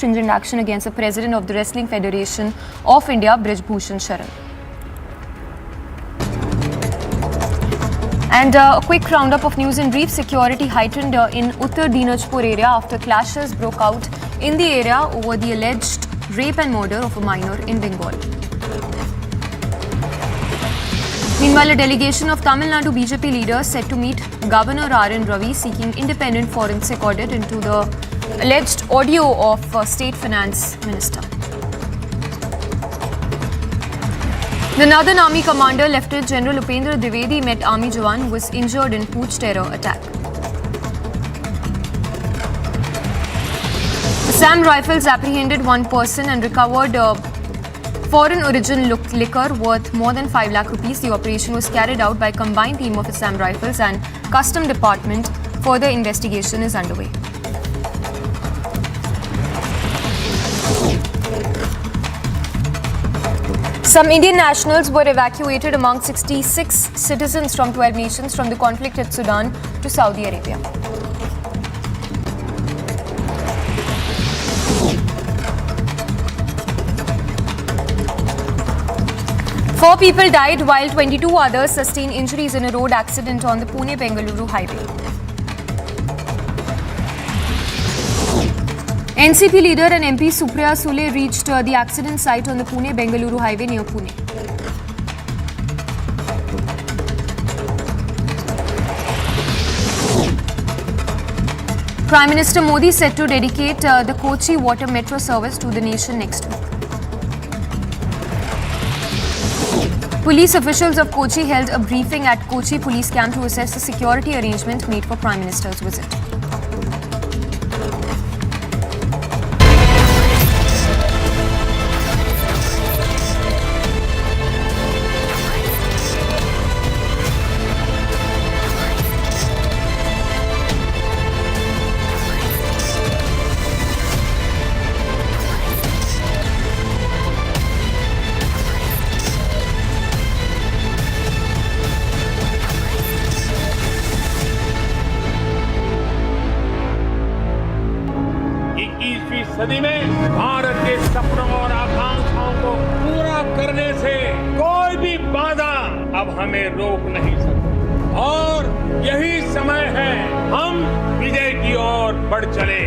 stringent action against the President of the Wrestling Federation of India, Brij Bhushan Sharan. And a quick roundup of news in brief. Security heightened in Uttar Dinajpur area after clashes broke out in the area over the alleged rape and murder of a minor in Bengal. Meanwhile, a delegation of Tamil Nadu BJP leaders set to meet Governor R.N. Ravi seeking independent forensic audit into the alleged audio of State Finance Minister. The Northern Army commander, Lieutenant General Upendra Dwivedi, met army jawan who was injured in Pooch terror attack. Assam Rifles apprehended one person and recovered foreign origin liquor worth more than 5 lakh rupees. The operation was carried out by a combined team of Assam Rifles and Custom Department. Further investigation is underway. Some Indian nationals were evacuated among 66 citizens from 12 nations from the conflict at Sudan to Saudi Arabia. Four people died while 22 others sustained injuries in a road accident on the Pune-Bengaluru highway. NCP leader and MP Supriya Sule reached the accident site on the Pune-Bengaluru highway near Pune. Prime Minister Modi said to dedicate the Kochi water metro service to the nation next week. Police officials of Kochi held a briefing at Kochi police camp to assess the security arrangement made for Prime Minister's visit. सदी में भारत के सपनों और आकांक्षाओं को पूरा करने से कोई भी बाधा अब हमें रोक नहीं सकती और यही समय है हम विजय की ओर बढ़ चले।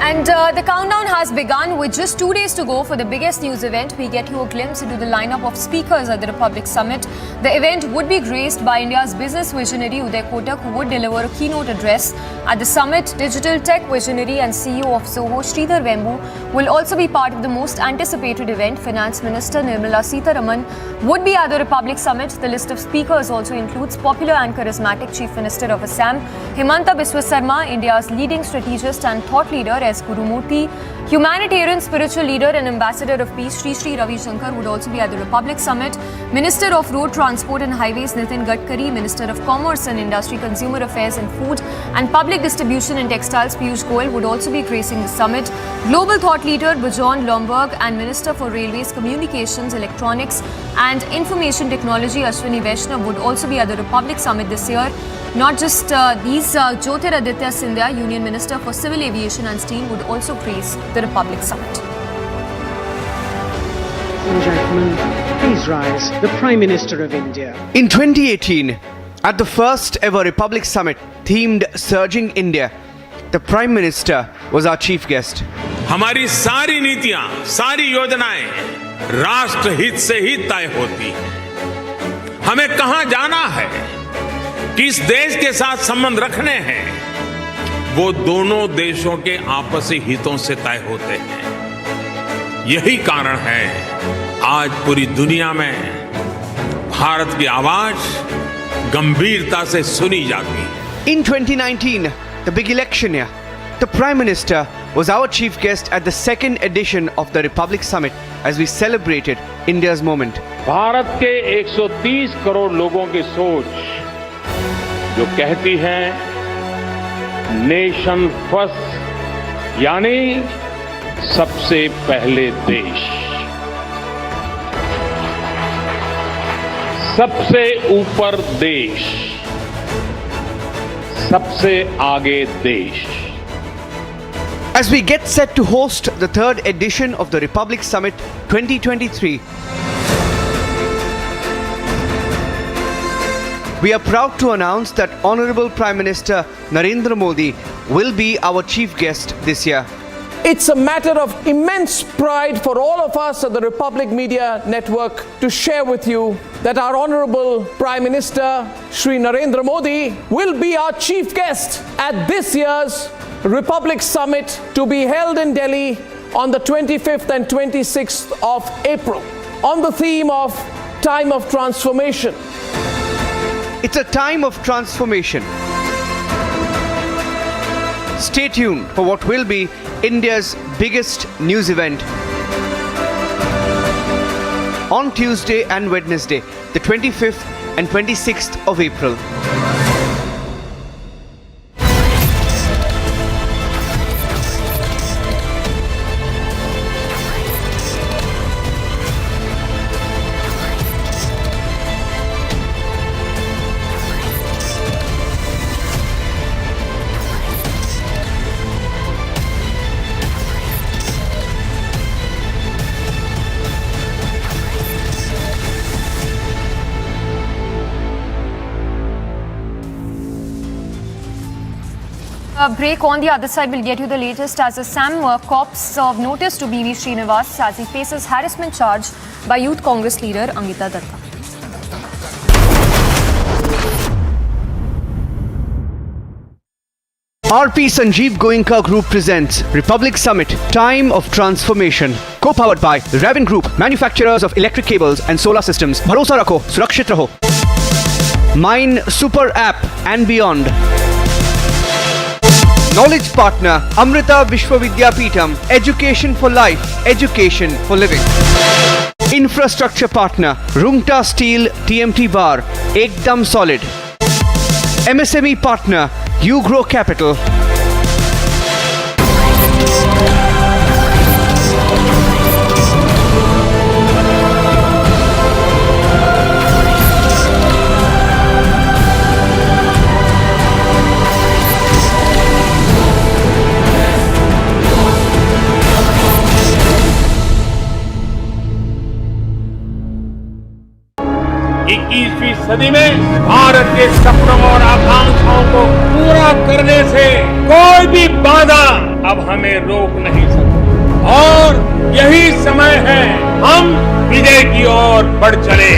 And the countdown has begun with just 2 days to go for the biggest news event. We get you a glimpse into the lineup of speakers at the Republic Summit. The event would be graced by India's business visionary Uday Kotak, who would deliver a keynote address at the summit. Digital tech visionary and CEO of Zoho, Sridhar Vembu, will also be part of the most anticipated event. Finance Minister Nirmala Sitharaman would be at the Republic Summit. The list of speakers also includes popular and charismatic Chief Minister of Assam, Himanta Biswa Sarma, India's leading strategist and thought leader as Gurumurthy, humanitarian spiritual leader and ambassador of peace Sri Sri Ravi Shankar would also be at the Republic Summit. Minister of Road Transport and Highways Nitin Gadkari, Minister of Commerce and Industry, Consumer Affairs and Food and Public Distribution and Textiles Piyush Goyal would also be gracing the summit. Global thought leader Bjorn Lomborg and Minister for Railways, Communications, Electronics and Information Technology Ashwini Vaishnav would also be at the Republic Summit this year. Not just these, Jyotiraditya Scindia, Union Minister for Civil Aviation and Steel, would also grace the Republic Summit. Ladies and gentlemen, please rise. The Prime Minister of India. In 2018, at the first ever Republic Summit themed Surging India, the Prime Minister was our chief guest. हमारी सारी नीतियां, सारी योजनाएं राष्ट्र हित से ही तय होती हैं। हमें कहां जाना है, किस देश के साथ संबंध रखने हैं, वो दोनों देशों के आपसी हितों से तय होते हैं। यही कारण है आज पूरी दुनिया में भारत की आवाज गंभीरता से सुनी जाती है। In 2019, the big election year, the Prime Minister was our chief guest at the second edition of the Republic Summit as we celebrated India's moment. Bharat के 130 करोड़ लोगों की सोच जो कहती है नेशन फर्स्ट, यानी सबसे पहले देश। सबसे ऊपर देश, सबसे आगे देश। As we get set to host the third edition of the Republic Summit 2023, we are proud to announce that Honorable Prime Minister Narendra Modi will be our chief guest this year. It's a matter of immense pride for all of us at the Republic Media Network to share with you that our Honorable Prime Minister Shri Narendra Modi will be our chief guest at this year's Republic Summit to be held in Delhi on the 25th and 26th of April on the theme of Time of Transformation. It's a time of transformation. Stay tuned for what will be India's biggest news event on Tuesday and Wednesday, the 25th and 26th of April. Break on the other side will get you the latest as the SAM cops serve notice to BV Srinivas as he faces harassment charge by Youth Congress leader Angita Datta. RP Sanjeev Goenka Group presents Republic Summit Time of Transformation. Co-powered by Raven Group, manufacturers of electric cables and solar systems. Bharosa Rakho, Surakshit Raho. Mine Super App and beyond. Knowledge partner Amrita Vishwavidyapeetham, Education for Life, Education for Living. Infrastructure partner Rungta Steel TMT Bar, Ekdam Solid. MSME partner Ugrow Capital. इक्कीसवीं सदी में भारत के सपनों और आकांक्षाओं को पूरा करने से कोई भी बाधा अब हमें रोक नहीं सकती और यही समय है हम विजय की ओर बढ़ चले।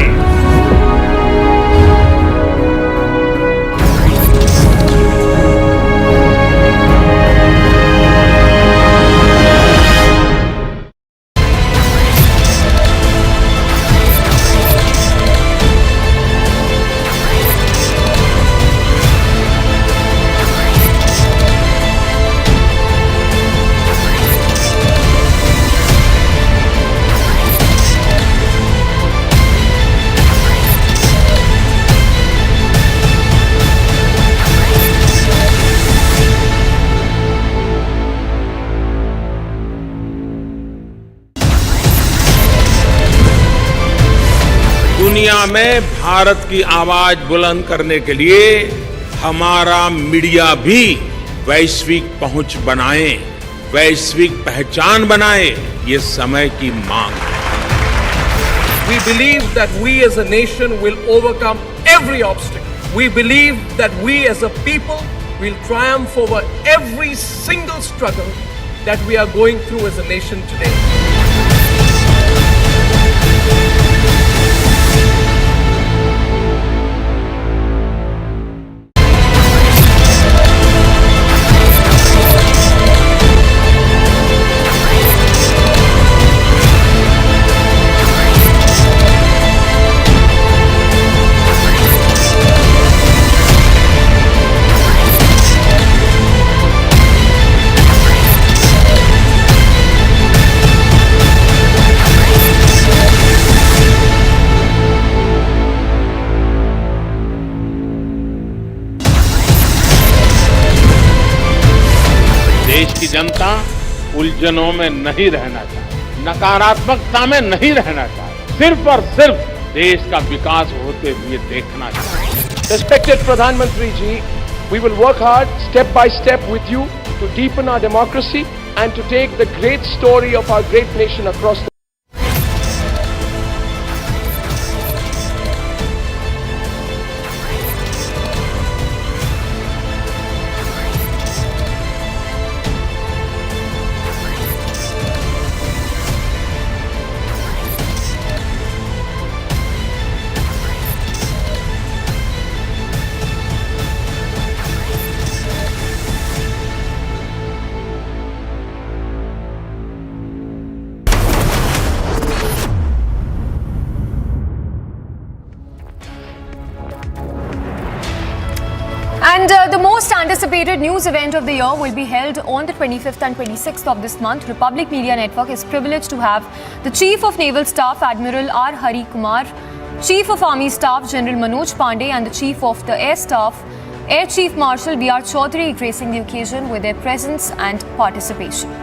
दुनिया में भारत की आवाज बुलंद करने के लिए हमारा मीडिया भी वैश्विक पहुंच बनाए, वैश्विक पहचान बनाए, ये समय की मांग है। We believe that we as a nation will overcome every obstacle. We believe that we as a people will triumph over every single struggle that we are going through as a nation today. देश की जनता उलझनों में नहीं रहना चाहती, नकारात्मकता में नहीं रहना चाहती, सिर्फ और सिर्फ देश का विकास होते हुए देखना चाहिए। Respected Pradhan Mantri ji, we will work hard step by step with you to deepen our democracy and to take the great story of our great nation across the And the most anticipated news event of the year will be held on the 25th and 26th of this month. Republic Media Network is privileged to have the Chief of Naval Staff, Admiral R. Hari Kumar, Chief of Army Staff, General Manoj Pandey, and the Chief of the Air Staff, Air Chief Marshal B.R. Chaudhary, gracing the occasion with their presence and participation.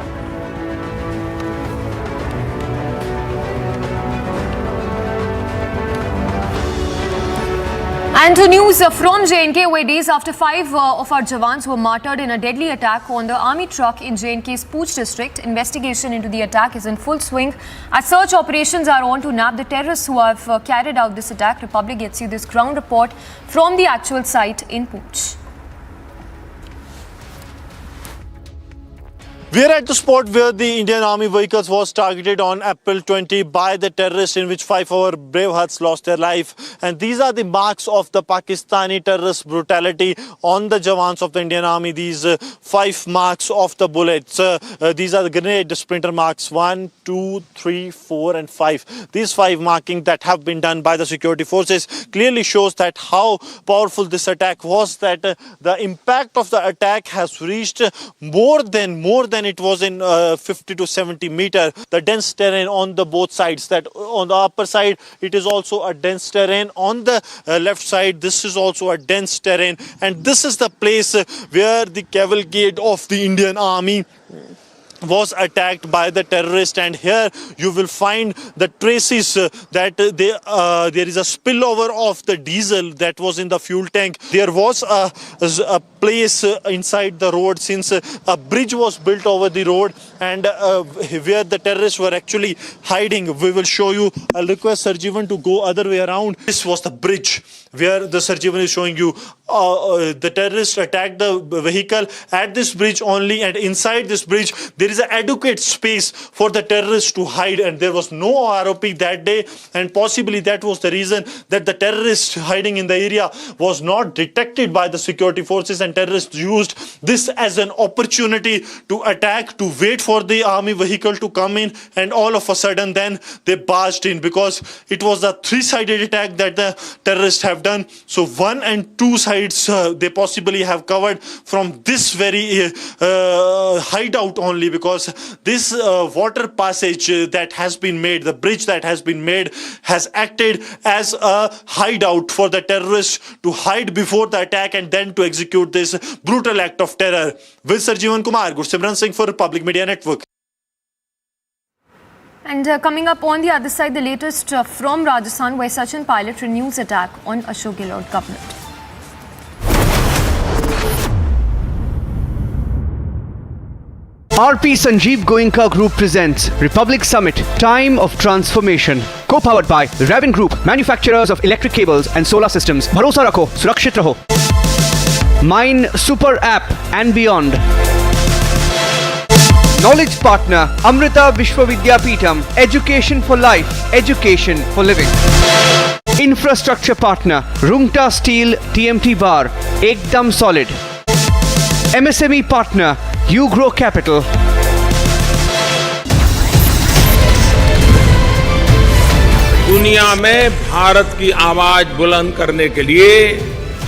And to news from JNK, where days after 5 of our Jawans were martyred in a deadly attack on the army truck in JNK's Pooch district. Investigation into the attack is in full swing as search operations are on to nab the terrorists who have carried out this attack. Republic gets you this ground report from the actual site in Pooch. We are at the spot where the Indian Army vehicles was targeted on April 20 by the terrorists, in which 5 of our brave hearts lost their life. And these are the marks of the Pakistani terrorist brutality on the Jawans of the Indian Army. These 5 marks of the bullets. These are the grenade splinter marks 1, 2, 3, 4 and 5. These 5 markings that have been done by the security forces clearly shows that how powerful this attack was, that the impact of the attack has reached more than it was in 50 to 70 meter. The dense terrain on the both sides, that on the upper side it is also a dense terrain, on the left side this is also a dense terrain, and this is the place where the cavalcade of the Indian Army was attacked by the terrorist. And here you will find the traces that there is a spillover of the diesel that was in the fuel tank. There was a place inside the road, since a bridge was built over the road, and where the terrorists were actually hiding. We will show you. I'll request Sarjeevan to go other way around. This was the bridge where the Sarjeevan is showing you. The terrorists attacked the vehicle at this bridge only, and inside this bridge there is an adequate space for the terrorists to hide, and there was no ROP that day, and possibly that was the reason that the terrorists hiding in the area was not detected by the security forces, and terrorists used this as an opportunity to attack, to wait for the army vehicle to come in, and all of a sudden then they barged in, because it was a 3-sided attack that the terrorists have done. So 1 and 2 sides they possibly have covered from this very hideout only, because this water passage that has been made, the bridge that has been made, has acted as a hideout for the terrorists to hide before the attack and then to execute this brutal act of terror. With Sarjeevan Kumar, Bhushan Sharan Singh for Republic Media Network. And coming up on the other side, the latest from Rajasthan, where Sachin Pilot renews attack on Ashok Gehlot government. RP Sanjeev Goenka Group presents Republic Summit, Time of Transformation. Co-powered by Raven Group, manufacturers of electric cables and solar systems. Bharosa Rakho, Surakshit Raho. Mine Super App and beyond. Knowledge partner, Amrita Vishwavidyapeetham. Education for life, education for living. Infrastructure partner, Rungta Steel TMT Bar. Ekdam solid. MSME partner, You Grow Capital. दुनिया में भारत की आवाज बुलंद करने के लिए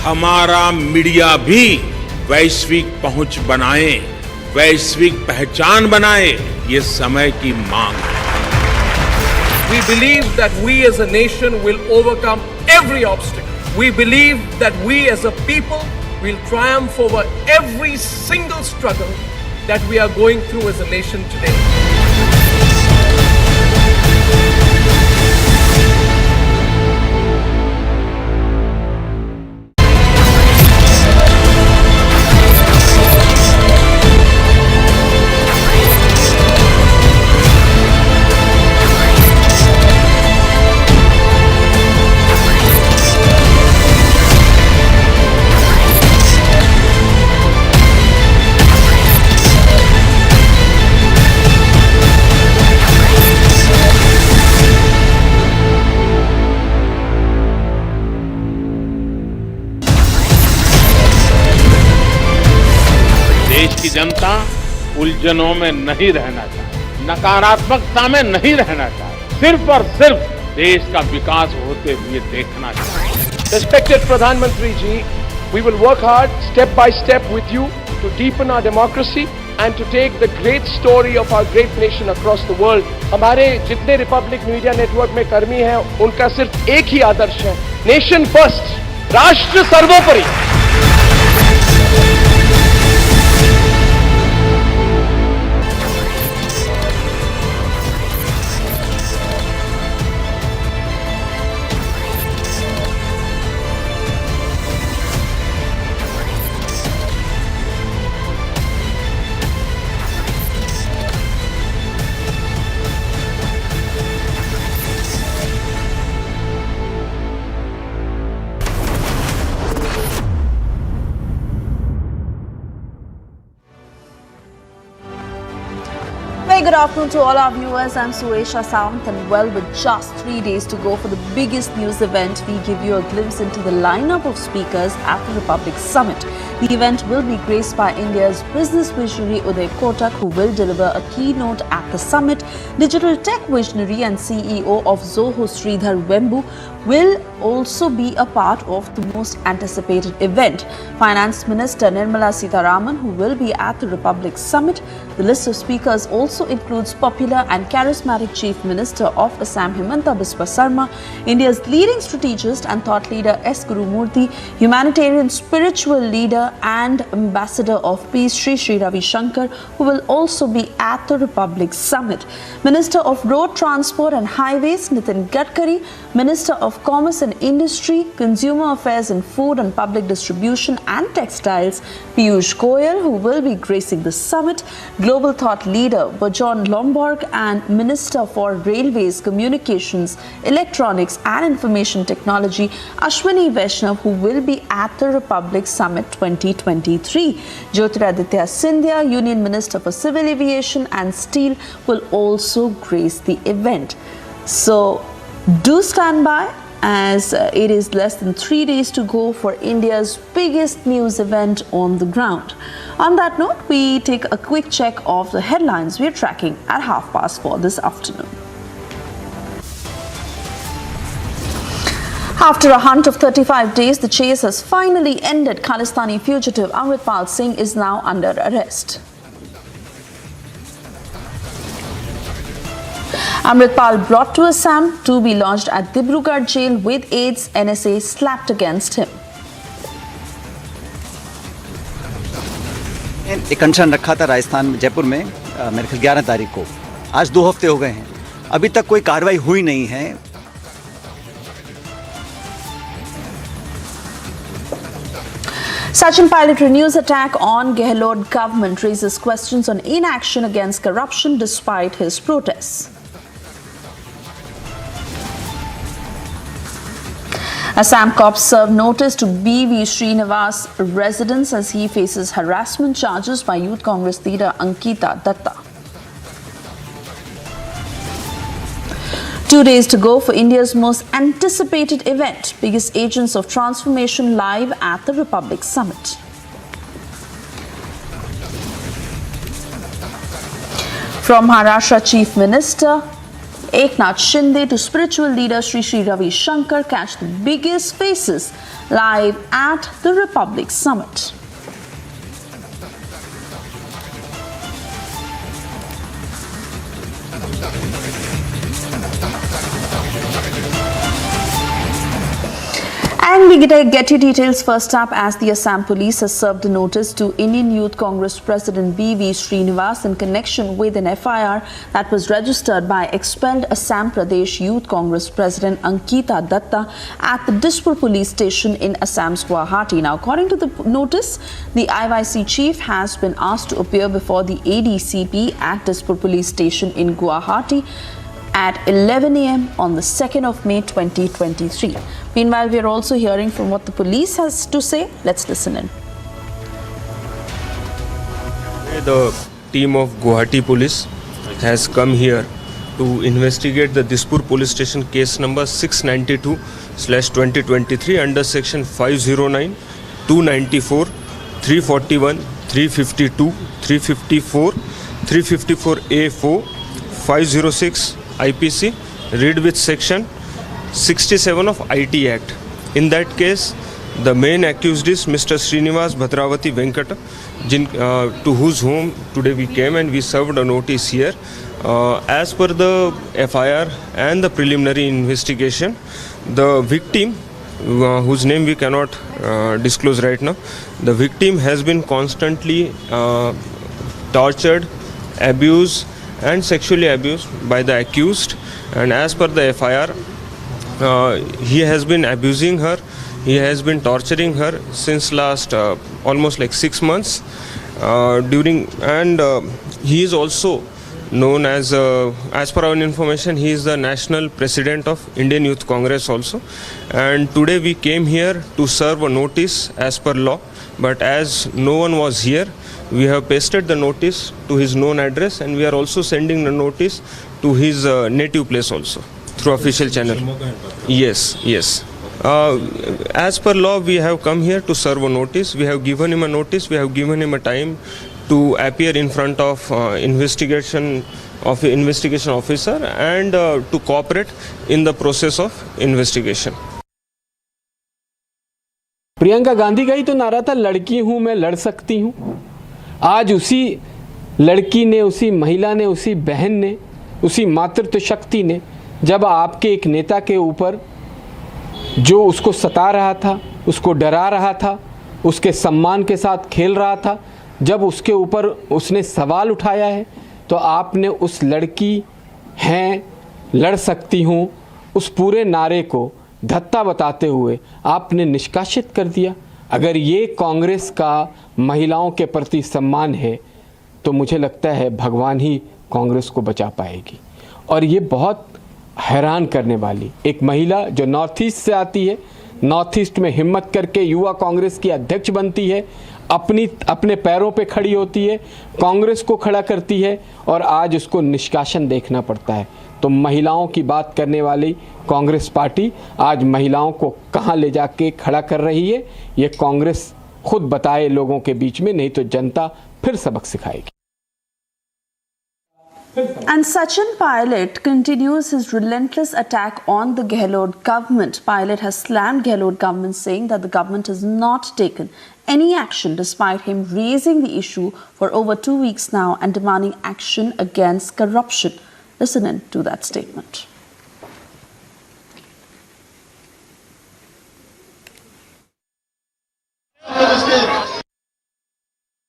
हमारा media भी वैश्विक पहुंच बनाए, वैश्विक पहचान बनाए, ये समय की मांग है. We believe that we as a nation will overcome every obstacle. We believe that we as a people will triumph over every single struggle that we are going through as a nation today. जनता उलझनों में नहीं रहना चाहती, नकारात्मकता में नहीं रहना चाहती, सिर्फ और सिर्फ देश का विकास होते हुए देखना चाहती। Respected Pradhan Mantri ji, we will work hard step by step with you to deepen our democracy and to take the great story of our great nation across the world. हमारे जितने रिपब्लिक मीडिया नेटवर्क में कर्मी हैं, उनका सिर्फ एक ही आदर्श है, nation first, राष्ट्र सर्वोपरि। Very good afternoon to all our viewers. I'm Suesha Sawant, and well, with just 3 days to go for the biggest news event, we give you a glimpse into the lineup of speakers at the Republic Summit. The event will be graced by India's business visionary Uday Kotak, who will deliver a keynote at the summit. Digital tech visionary and CEO of Zoho Sridhar Vembu will also be a part of the most anticipated event. Finance Minister Nirmala Sitharaman, who will be at the Republic Summit. The list of speakers also includes popular and charismatic Chief Minister of Assam Himanta Biswa Sarma, India's leading strategist and thought leader S. Gurumurthy, humanitarian spiritual leader and ambassador of peace Sri Ravi Shankar, who will also be at the Republic Summit. Minister of Road Transport and Highways Nitin Gadkari, Minister of Commerce and Industry, Consumer Affairs and Food and Public Distribution and Textiles Piyush Goyal, who will be gracing the summit, Global Thought Leader Bjorn Lomborg, and Minister for Railways, Communications, Electronics and Information Technology Ashwini Vaishnav, who will be at the Republic Summit 2023. Jyotiraditya Scindia, Union Minister for Civil Aviation and Steel, will also grace the event. So do stand by, as it is less than 3 days to go for India's biggest news event on the ground. On that note, we take a quick check of the headlines we are tracking at 4:30 this afternoon. After a hunt of 35 days, the chase has finally ended. Khalistani fugitive Amritpal Singh is now under arrest. Amritpal brought to Assam to be lodged at Dibrugarh jail with AIDS. NSA slapped against him. एक अनशन रखा था राजस्थान में, जयपुर में, मेरे ख्याल 11 तारीख को। आज 2 हफ्ते हो गए हैं, अभी तक कोई कार्रवाई हुई नहीं है। Sachin Pilot renews attack on Gehlot government, raises questions on inaction against corruption despite his protests. Assam cops serve notice to B.V. Srinivas residents as he faces harassment charges by Youth Congress leader Ankita Datta. 2 days to go for India's most anticipated event, biggest agents of transformation live at the Republic Summit. From Maharashtra Chief Minister Eknath Shinde to spiritual leader Sri Ravi Shankar, catch the biggest faces live at the Republic Summit. And we get you details first up, as the Assam police has served a notice to Indian Youth Congress President B.V. Srinivas in connection with an FIR that was registered by expelled Assam Pradesh Youth Congress President Ankita Datta at the Dispur police station in Assam's Guwahati. Now, according to the notice, the IYC chief has been asked to appear before the ADCP at Dispur police station in Guwahati at 11 a.m. on the 2nd of May 2023. Meanwhile, we are also hearing from what the police has to say. Let's listen in. The team of Guwahati police has come here to investigate the Dispur police station case number 692/2023 under section 509, 294, 341, 352, 354, 354A4, 506 IPC, read with section 67 of IT Act. In that case, the main accused is Mr. Srinivas Bhadravati Venkata, to whose home today we came and we served a notice here. As per the FIR and the preliminary investigation, the victim, whose name we cannot disclose right now, the victim has been constantly tortured, abused and sexually abused by the accused, and as per the FIR, he has been abusing her, he has been torturing her since last almost like 6 months he is also known as per our information, he is the national president of Indian Youth Congress also, and today we came here to serve a notice as per law, but as no one was here, we have pasted the notice to his known address, and we are also sending the notice to his native place also through official channel. Yes. As per law, we have come here to serve a notice. We have given him a notice. We have given him a time to appear in front of investigation officer and to cooperate in the process of investigation. Priyanka Gandhi का ही तो नारा था, लड़की हूं मैं लड़ सकती हूं। आज उसी लड़की ने, उसी महिला ने, उसी बहन ने, उसी मातृत्व शक्ति ने जब आपके एक नेता के ऊपर जो उसको सता रहा था, उसको डरा रहा था, उसके सम्मान के साथ खेल रहा था, जब उसके ऊपर उसने सवाल उठाया है, तो आपने उस लड़की हैं, लड़ सकती हूँ, उस पूरे नारे को धत्ता बताते हुए आपने निष्कासित कर दिया। अगर ये कांग्रेस का महिलाओं के प्रति सम्मान है, तो मुझे लगता है भगवान ही कांग्रेस को बचा पाएगी। और ये बहुत हैरान करने वाली एक महिला जो नॉर्थ ईस्ट से आती है, नॉर्थ ईस्ट में हिम्मत करके युवा कांग्रेस की अध्यक्ष बनती है, अपने पैरों पे खड़ी होती है, कांग्रेस को खड़ा करती है, और आज उसको निष्कासन देखना पड़ता है। तो महिलाओं की बात करने वाली कांग्रेस पार्टी आज महिलाओं को कहां ले जाके खड़ा कर रही है, ये कांग्रेस खुद बताए लोगों के बीच में, नहीं तो जनता फिर सबक सिखाएगी। And Sachin Pilot continues his relentless attack on the Gehlot government. Pilot has slammed Gehlot government, saying that the government has not taken any action despite him raising the issue for over 2 weeks now and demanding action against corruption. Listen in to that statement.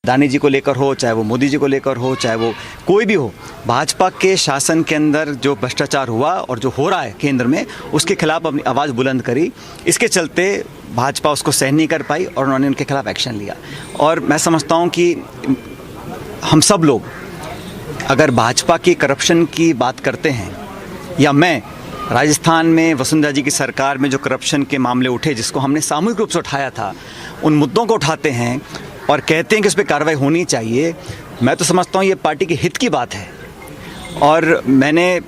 दानी जी को लेकर हो, चाहे वो मोदी जी को लेकर हो, चाहे वो कोई भी हो, भाजपा के शासन के अंदर जो भ्रष्टाचार हुआ और जो हो रहा है केंद्र में, उसके खिलाफ अपनी आवाज़ बुलंद करी। इसके चलते भाजपा उसको सहन नहीं कर पाई और उन्होंने उनके खिलाफ एक्शन लिया। और मैं समझता हूँ कि हम सब लोग अगर भाजपा की करप्शन की बात करते हैं, या मैं राजस्थान में वसुंधरा जी की सरकार में जो करप्शन के मामले उठे, जिसको हमने सामूहिक रूप से उठाया था, उन मुद्दों को उठाते हैं और कहते हैं कि उस पर कार्रवाई होनी चाहिए, मैं तो समझता हूँ ये पार्टी के हित की बात है। और मैंने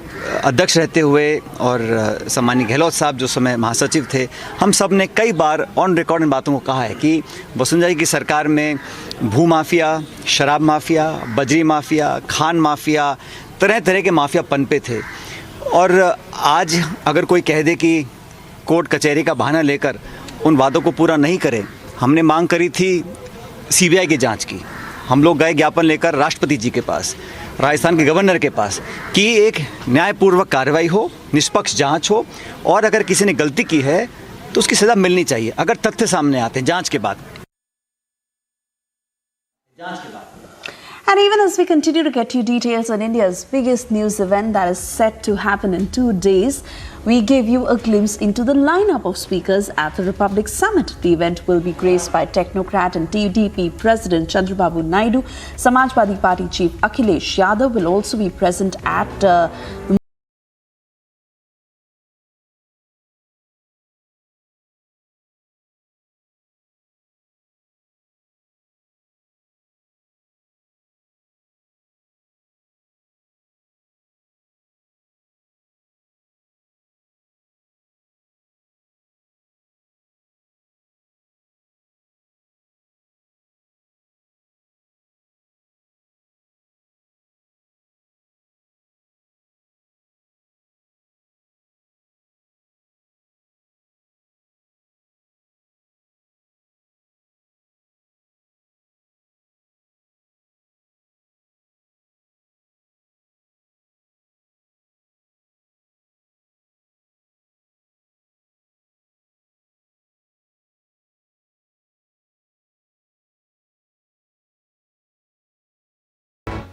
अध्यक्ष रहते हुए और सम्मानीय गहलोत साहब जो समय महासचिव थे, हम सब ने कई बार ऑन रिकॉर्ड इन बातों को कहा है कि वसुंधरा जी की सरकार में भू माफिया, शराब माफिया, बजरी माफिया, खान माफिया, तरह तरह के माफिया पनपे थे। और आज अगर कोई कह दे कि कोर्ट कचहरी का बहाना लेकर उन वादों को पूरा नहीं करे, हमने मांग करी थी सीबीआई की जांच की, हम लोग गए ज्ञापन लेकर राष्ट्रपति जी के पास, राजस्थान के गवर्नर के पास, कि एक न्यायपूर्वक कार्रवाई हो, निष्पक्ष जांच हो, और अगर किसी ने गलती की है तो उसकी सज़ा मिलनी चाहिए अगर तथ्य सामने आते हैं जांच के बाद। And even as we continue to get you details on India's biggest news event that is set to happen in 2 days, we give you a glimpse into the lineup of speakers at the Republic Summit. The event will be graced by Technocrat and TDP President Chandrababu Naidu. Samajwadi Party Chief Akhilesh Yadav will also be present at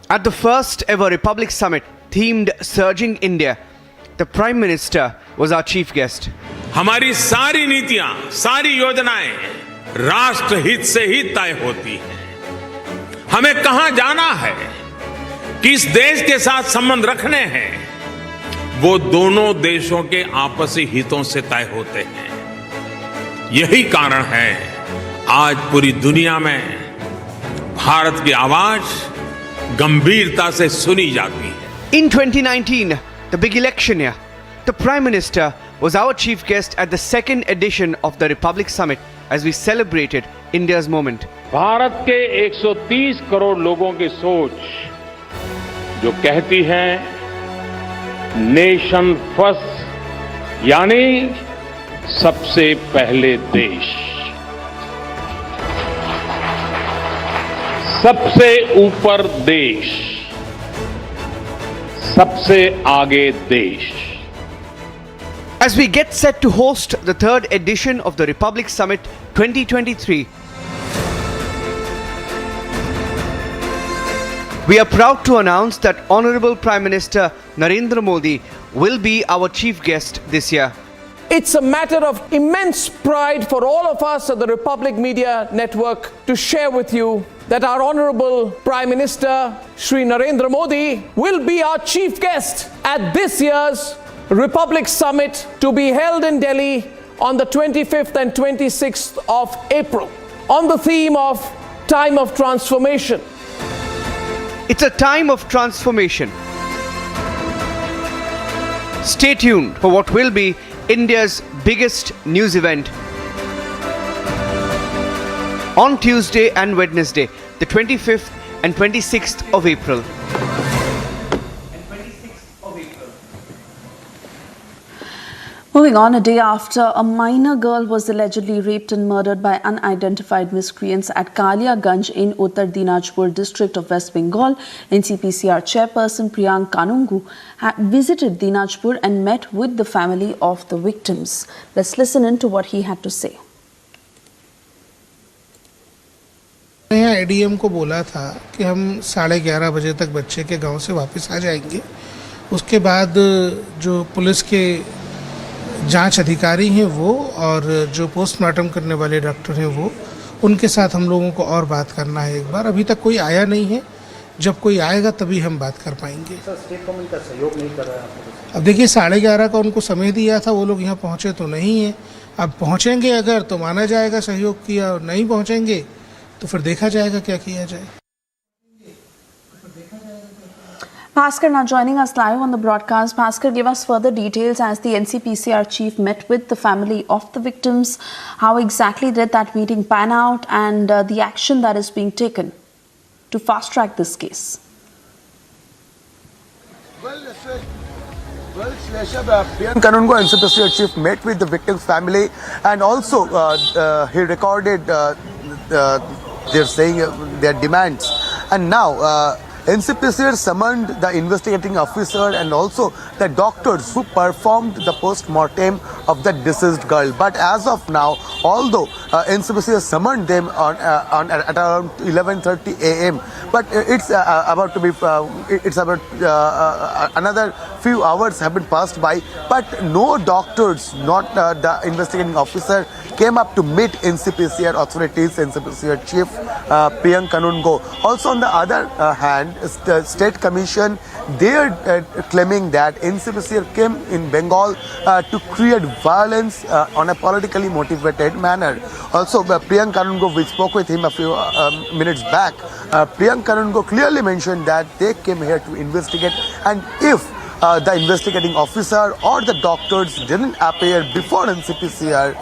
At the first ever Republic Summit themed Surging India, the Prime Minister was our chief guest. हमारी सारी नीतियां, सारी योजनाएं राष्ट्र हित से ही तय होती हैं। हमें कहां जाना है, किस देश के साथ संबंध रखने हैं, वो दोनों देशों के आपसी हितों से तय होते हैं। यही कारण है आज पूरी दुनिया में भारत की आवाज गंभीरता से सुनी जाती है। In 2019, the big election year, the Prime Minister was our chief guest at the second edition of the Republic Summit as we celebrated India's moment. Bharat के 130 करोड़ लोगों की सोच जो कहती है नेशन फर्स्ट, यानी सबसे पहले देश, सबसे ऊपर देश, सबसे आगे देश. As we get set to host the third edition of the Republic Summit 2023, we are proud to announce that Honorable Prime Minister Narendra Modi will be our chief guest this year. It's a matter of immense pride for all of us at the Republic Media Network to share with you that our Honorable Prime Minister Shri Narendra Modi will be our chief guest at this year's Republic Summit to be held in Delhi on the 25th and 26th of April on the theme of Time of Transformation. It's a time of transformation. Stay tuned for what will be India's biggest news event on Tuesday and Wednesday, the 25th and 26th of April. Moving on, a day after a minor girl was allegedly raped and murdered by unidentified miscreants at Kaliaganj in Uttar Dinajpur district of West Bengal, NCPCR chairperson Priyank Kanungu had visited Dinajpur and met with the family of the victims. Let's listen in to what he had to say. यहाँ ADM को बोला था कि हम 11:30 बजे तक बच्चे के गांव से वापस आ जाएंगे। उसके बाद जो पुलिस के जांच अधिकारी हैं वो और जो पोस्टमार्टम करने वाले डॉक्टर हैं वो, उनके साथ हम लोगों को और बात करना है एक बार। अभी तक कोई आया नहीं है, जब कोई आएगा तभी हम बात कर पाएंगे। सर, स्टेट गवर्नमेंट का सहयोग नहीं कर रहा है। अब देखिए 11:30 का उनको समय दिया था, वो लोग यहाँ पहुँचे तो नहीं है। अब पहुँचेंगे अगर तो माना जाएगा सहयोग किया, और नहीं पहुँचेंगे तो फिर देखा जाएगा क्या किया जाए। Bhaskar now joining us live on the broadcast. Bhaskar, give us further details as the NCPCR chief met with the family of the victims. How exactly did that meeting pan out, and the action that is being taken to fast track this case? Priyank Kanungo, NCPCR chief, met with the victim's family, and also he recorded their saying their demands. And now NCPCR summoned the investigating officer and also the doctors who performed the post-mortem of the deceased girl. But as of now, although NCPCR summoned them at around 11:30 a.m., but it's about to be another few hours have been passed by, but no doctors, not the investigating officer, came up to meet NCPCR authorities, NCPCR chief Priyank Kanungo. Also on the other hand, the State Commission, they are claiming that NCPCR came in Bengal to create violence on a politically motivated manner. Also, Priyank Kanungo, we spoke with him a few minutes back. Priyank Kanungo clearly mentioned that they came here to investigate, and if the investigating officer or the doctors didn't appear before NCPCR,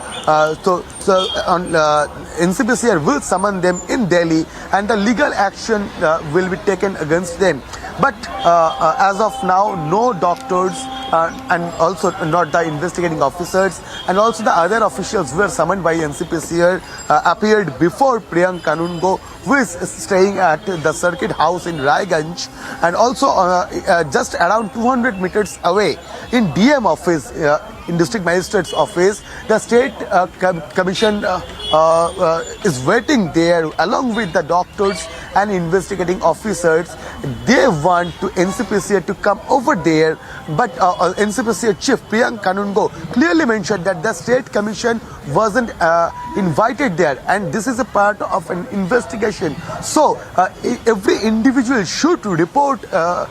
NCPCR will summon them in Delhi, and the legal action will be taken against them. But as of now, no doctors and also not the investigating officers and also the other officials who were summoned by NCPCR appeared before Priyank Kanungo, who is staying at the circuit house in Raiganj, and also just around 200 meters away in DM office, in district magistrate's office, the state commission is waiting there along with the doctors and investigating officers they want to NCPCA to come over there, but NCPCA chief Priyank Kanungo clearly mentioned that the state commission wasn't invited there, and this is a part of an investigation. So every individual should report to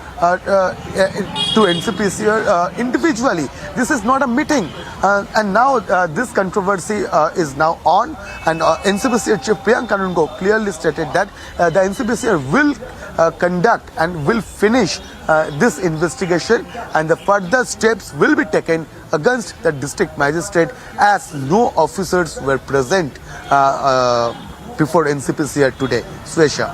NCPCA individually. This is not a meeting, and now this controversy is now on, and NCPCA chief Priyank Kanungo clearly stated that the NCPCA will conduct and will finish this investigation, and the further steps will be taken against the district magistrate, as no officers were present before NCPCA today. Swesha.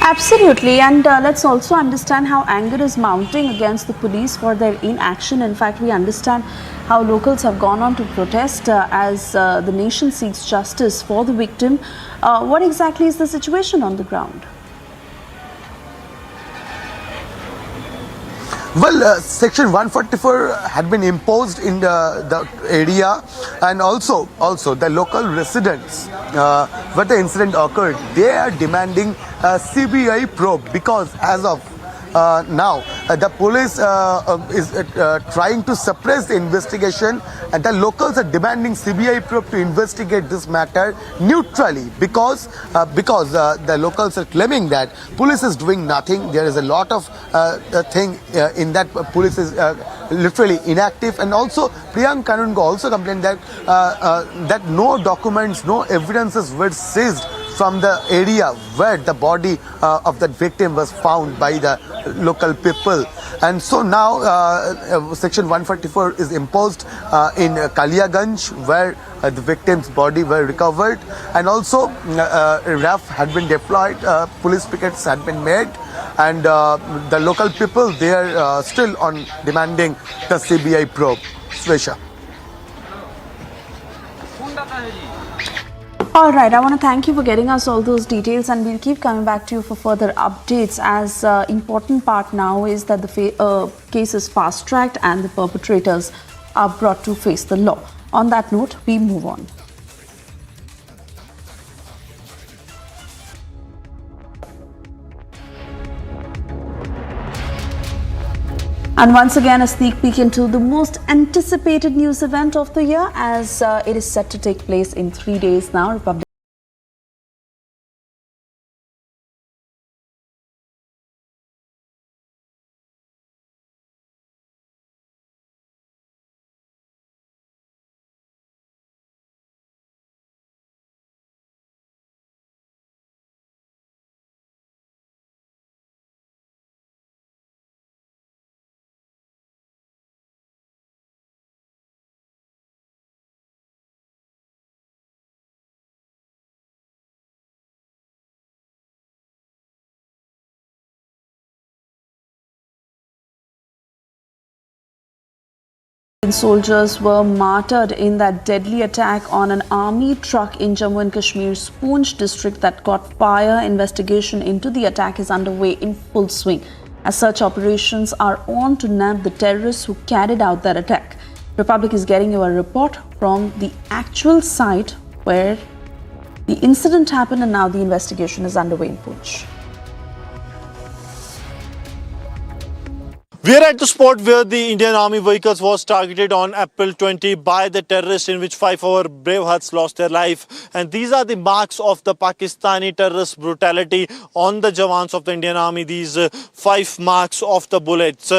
Absolutely, and let's also understand how anger is mounting against the police for their inaction. In fact, we understand how locals have gone on to protest as the nation seeks justice for the victim. What exactly is the situation on the ground? Well, Section 144 had been imposed in the area, and also the local residents where the incident occurred, they are demanding a CBI probe, because as of now the police is trying to suppress the investigation, and the locals are demanding CBI probe to investigate this matter neutrally, because the locals are claiming that police is doing nothing. There is a lot of thing in that police is literally inactive, and also Priyank Kanungo also complained that that no documents, no evidences were seized from the area where the body of that victim was found by the local people. And so now Section 144 is imposed in Kaliaganj, where the victim's body were recovered, and also RAF had been deployed, police pickets had been made, and the local people, they are still on demanding the CBI probe. Swesha. All right, I want to thank you for getting us all those details, and we'll keep coming back to you for further updates, as important part now is that the case is fast-tracked and the perpetrators are brought to face the law. On that note, we move on. And once again, a sneak peek into the most anticipated news event of the year, as it is set to take place in 3 days now. Republic soldiers were martyred in that deadly attack on an army truck in Jammu and Kashmir's Poonch district that caught fire. Investigation into the attack is underway in full swing, as search operations are on to nab the terrorists who carried out that attack. Republic is getting you a report from the actual site where the incident happened, and now the investigation is underway in Poonch. We are at the spot where the Indian Army vehicles was targeted on April 20 by the terrorists, in which 5 of our brave hearts lost their life. And these are the marks of the Pakistani terrorist brutality on the Jawans of the Indian Army. These 5 marks of the bullets.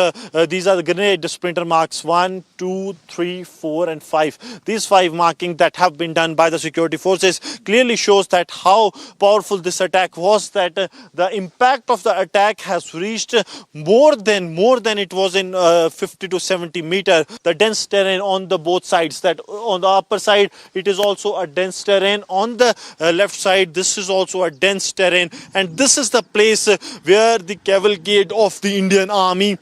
These are the grenade splinter marks 1, 2, 3, 4 and 5. These 5 markings that have been done by the security forces clearly shows that how powerful this attack was, that the impact of the attack has reached more than it was in 50 to 70 meter. The dense terrain on the both sides, that on the upper side it is also a dense terrain, on the left side this is also a dense terrain, and this is the place where the cavalcade of the Indian Army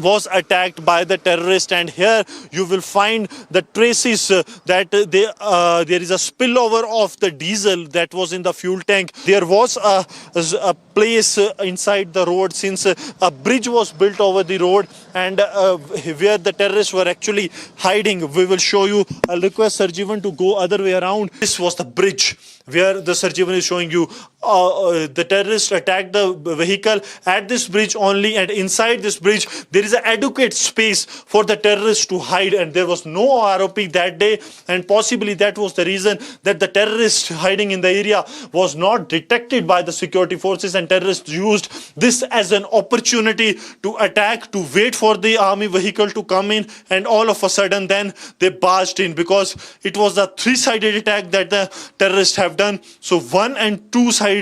was attacked by the terrorist. And here you will find the traces that there is a spillover of the diesel that was in the fuel tank. There was a place inside the road, since a bridge was built over the road, and where the terrorists were actually hiding. We will show you. I'll request Sarjivan to go other way around. This was the bridge, where the Sarjeevan is showing you. The terrorists attacked the vehicle at this bridge only, and inside this bridge there is an adequate space for the terrorists to hide, and there was no ROP that day, and possibly that was the reason that the terrorists hiding in the area was not detected by the security forces, and terrorists used this as an opportunity to attack, to wait for the army vehicle to come in, and all of a sudden then they barged in, because it was a three-sided attack that the terrorists have done. So 1 and 2 sides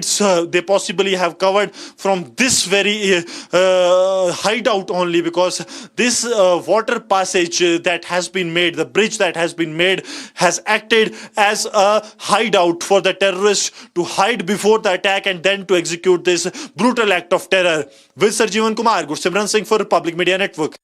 they possibly have covered from this very hideout only, because this water passage that has been made, the bridge that has been made, has acted as a hideout for the terrorists to hide before the attack and then to execute this brutal act of terror. With Sarjeevan Kumar, Bhushan Singh for Republic Media Network.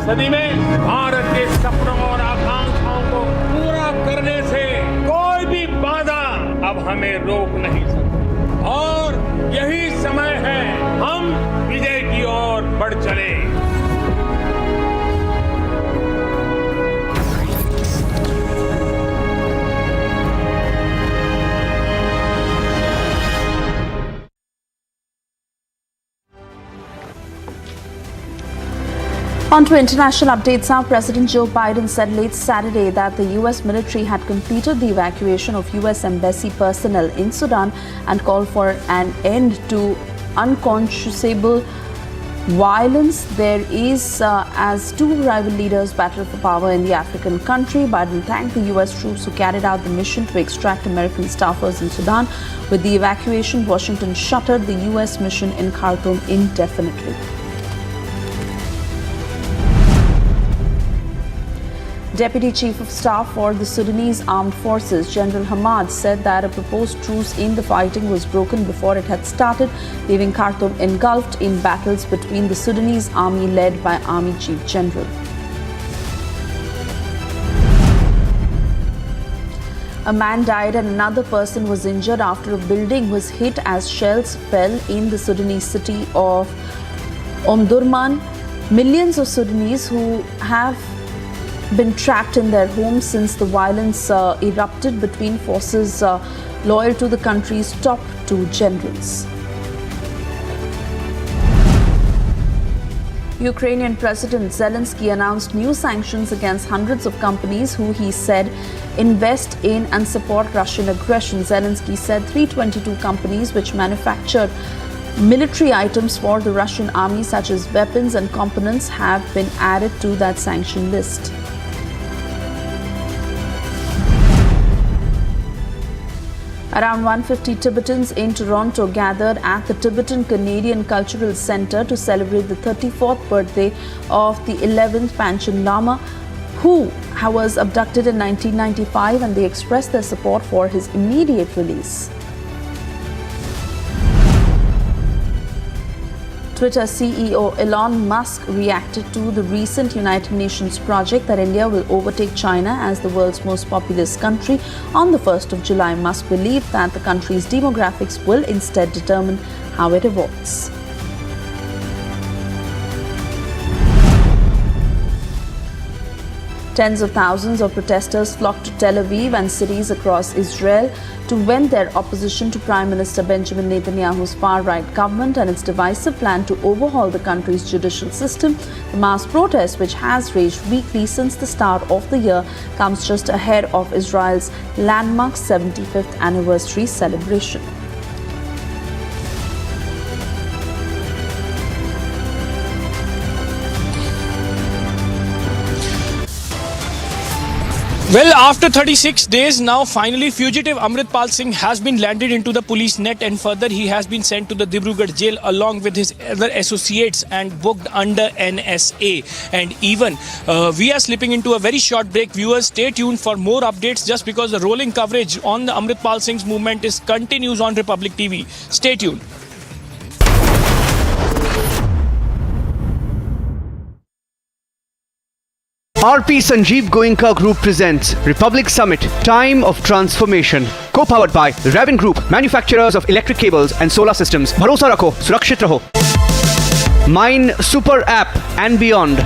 सदी में भारत के सपनों और आकांक्षाओं को पूरा करने से कोई भी बाधा अब हमें रोक नहीं सकती, और यही समय है हम विजय की ओर बढ़ चले। On to international updates now. President Joe Biden said late Saturday that the U.S. military had completed the evacuation of U.S. embassy personnel in Sudan and called for an end to unconscionable violence there is as two rival leaders battle for power in the African country. Biden thanked the U.S. troops who carried out the mission to extract American staffers in Sudan. With the evacuation, Washington shuttered the U.S. mission in Khartoum indefinitely. Deputy Chief of Staff for the Sudanese Armed Forces, General Hamad, said that a proposed truce in the fighting was broken before it had started, leaving Khartoum engulfed in battles between the Sudanese army led by Army Chief General. A man died and another person was injured after a building was hit as shells fell in the Sudanese city of Omdurman. Millions of Sudanese who have been trapped in their homes since the violence erupted between forces loyal to the country's top two generals. Ukrainian President Zelensky announced new sanctions against hundreds of companies who he said invest in and support Russian aggression. Zelensky said 322 companies which manufactured military items for the Russian army, such as weapons and components, have been added to that sanction list. Around 150 Tibetans in Toronto gathered at the Tibetan-Canadian Cultural Centre to celebrate the 34th birthday of the 11th Panchen Lama, who was abducted in 1995, and they expressed their support for his immediate release. Twitter CEO Elon Musk reacted to the recent United Nations project that India will overtake China as the world's most populous country on the 1st of July. Musk believed that the country's demographics will instead determine how it evolves. Tens of thousands of protesters flocked to Tel Aviv and cities across Israel to vent their opposition to Prime Minister Benjamin Netanyahu's far-right government and its divisive plan to overhaul the country's judicial system. The mass protest, which has raged weekly since the start of the year, comes just ahead of Israel's landmark 75th anniversary celebration. Well, after 36 days now, finally fugitive Amritpal Singh has been landed into the police net, and further he has been sent to the Dibrugarh jail along with his other associates and booked under NSA. And even we are slipping into a very short break. Viewers, stay tuned for more updates, just because the rolling coverage on the Amritpal Singh's movement continues on Republic TV. Stay tuned. RP Sanjeev Goenka Group presents Republic Summit, Time of Transformation. Co-powered by Raven Group, manufacturers of electric cables and solar systems. Bharosa Rakho, Surakshit Raho. Mine Super App and beyond.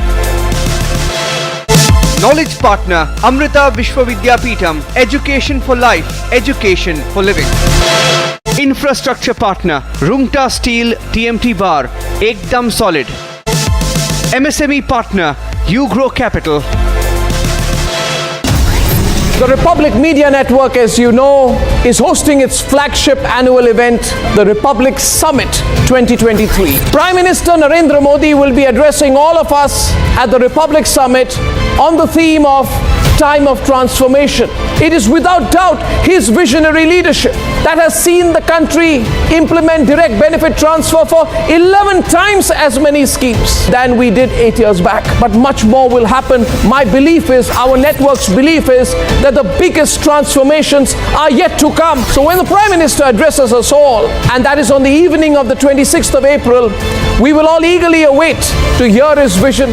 Knowledge partner, Amrita Vishwavidyapeetham. Education for life, education for living. Infrastructure partner, Rungta Steel TMT Bar. Ekdam solid. MSME partner, You Grow Capital. The Republic Media Network, as you know, is hosting its flagship annual event, the Republic Summit 2023. Prime Minister Narendra Modi will be addressing all of us at the Republic Summit on the theme of Time of Transformation. It is without doubt his visionary leadership that has seen the country implement direct benefit transfer for 11 times as many schemes than we did 8 years back. But much more will happen. My belief is, our network's belief is, that the biggest transformations are yet to come. So when the Prime Minister addresses us all, and that is on the evening of the 26th of April, we will all eagerly await to hear his vision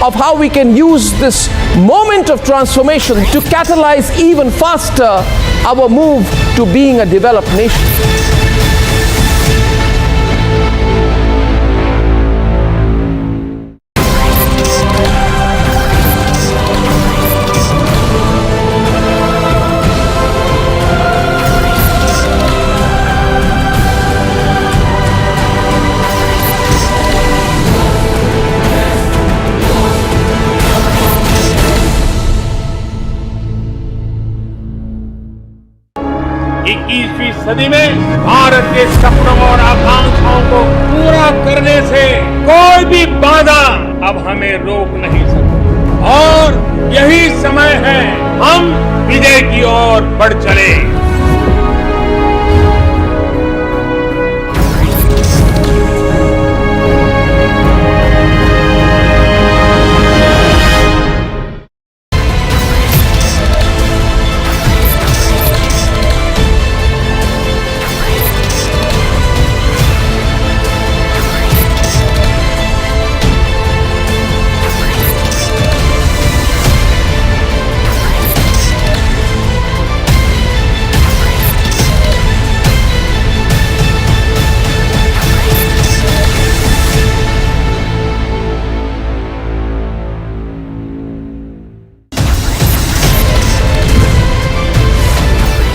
of how we can use this moment of transformation to catalyze even faster our move to being a developed nation. इक्कीसवीं सदी में भारत के सपनों और आकांक्षाओं को पूरा करने से कोई भी बाधा अब हमें रोक नहीं सकती, और यही समय है हम विजय की ओर बढ़ चले।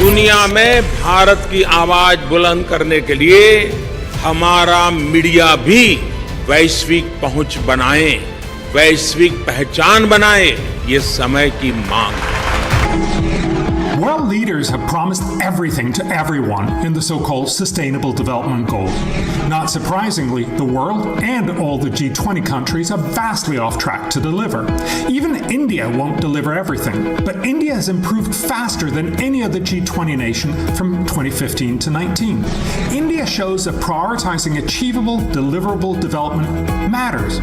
दुनिया में भारत की आवाज बुलंद करने के लिए हमारा मीडिया भी वैश्विक पहुंच बनाए, वैश्विक पहचान बनाए, ये समय की मांग है। World leaders have promised everything to everyone in the so-called Sustainable Development Goals. Not surprisingly, the world and all the G20 countries are vastly off track to deliver. Even India won't deliver everything, but India has improved faster than any other G20 nation from 2015 to 19. India shows that prioritizing achievable, deliverable development matters.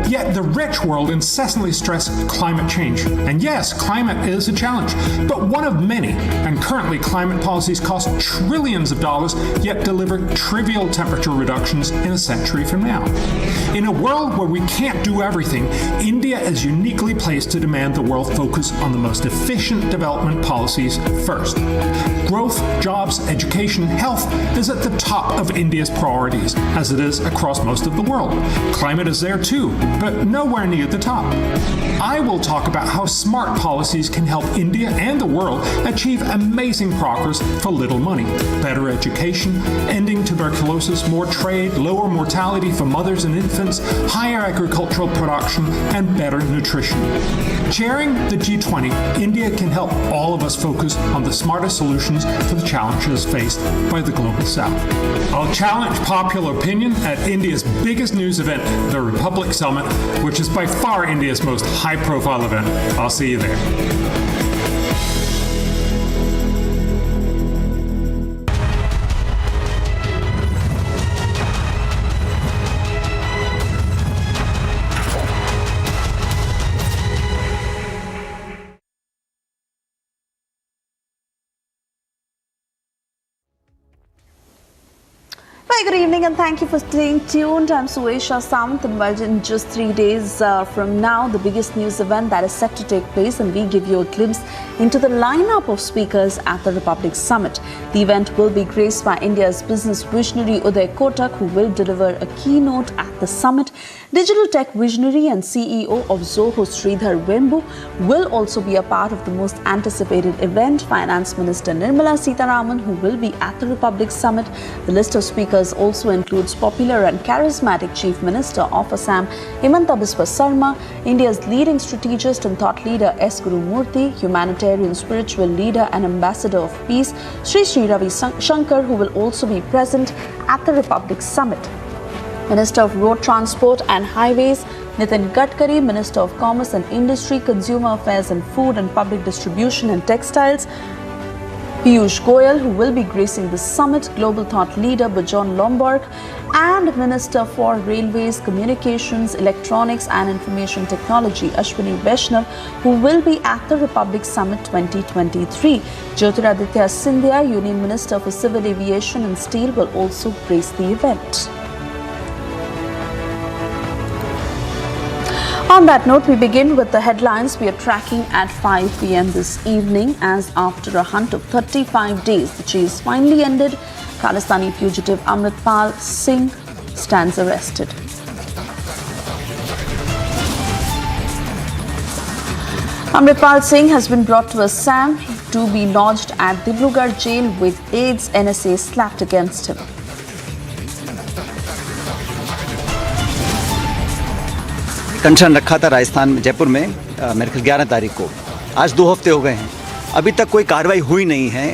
Yet the rich world incessantly stress climate change. And yes, climate is a challenge, but one of many. And currently, climate policies cost trillions of dollars, yet deliver trivial temperature reductions in a century from now. In a world where we can't do everything, India is uniquely placed to demand the world focus on the most efficient development policies first. Growth, jobs, education, health is at the top of India's priorities, as it is across most of the world. Climate is there too, but nowhere near the top. I will talk about how smart policies can help India and the world achieve amazing progress for little money. Better education, ending tuberculosis, more trade, lower mortality for mothers and infants, higher agricultural production, and better nutrition. Chairing the G20, India can help all of us focus on the smartest solutions for the challenges faced by the Global South. I'll challenge popular opinion at India's biggest news event, the Republic Summit, which is by far India's most high-profile event. I'll see you there. very good evening and thank you for staying tuned. I'm Suesha Samant, and well, in just 3 days from now, the biggest news event that is set to take place, and we give you a glimpse into the lineup of speakers at the Republic Summit. The event will be graced by India's business visionary Uday Kotak, who will deliver a keynote at the summit. Digital tech visionary and CEO of Zoho, Sridhar Vembu, will also be a part of the most anticipated event. Finance Minister Nirmala Sitharaman, who will be at the Republic Summit. The list of speakers also includes popular and charismatic Chief Minister of Assam, Himanta Biswa Sarma, India's leading strategist and thought leader S. Guru Murthy, humanitarian spiritual leader and ambassador of peace, Sri Ravi Shankar, who will also be present at the Republic Summit. Minister of Road Transport and Highways, Nitin Gadkari, Minister of Commerce and Industry, Consumer Affairs and Food and Public Distribution and Textiles, Piyush Goyal, who will be gracing the summit, global thought leader Bjorn Lomborg, and Minister for Railways, Communications, Electronics and Information Technology, Ashwini Vaishnav, who will be at the Republic Summit 2023. Jyotiraditya Scindia, Union Minister for Civil Aviation and Steel, will also grace the event. On that note, we begin with the headlines we are tracking at 5 p.m. this evening, as after a hunt of 35 days, the chase finally ended. Khalistani fugitive Amritpal Singh stands arrested. Amritpal Singh has been brought to Assam to be lodged at Dibrugarh jail with AIDS NSA slapped against him. Concern रखा था राजस्थान में जयपुर में मेरे ख्याल 11 तारीख को। आज 2 हफ्ते हो गए हैं, अभी तक कोई कार्रवाई हुई नहीं है।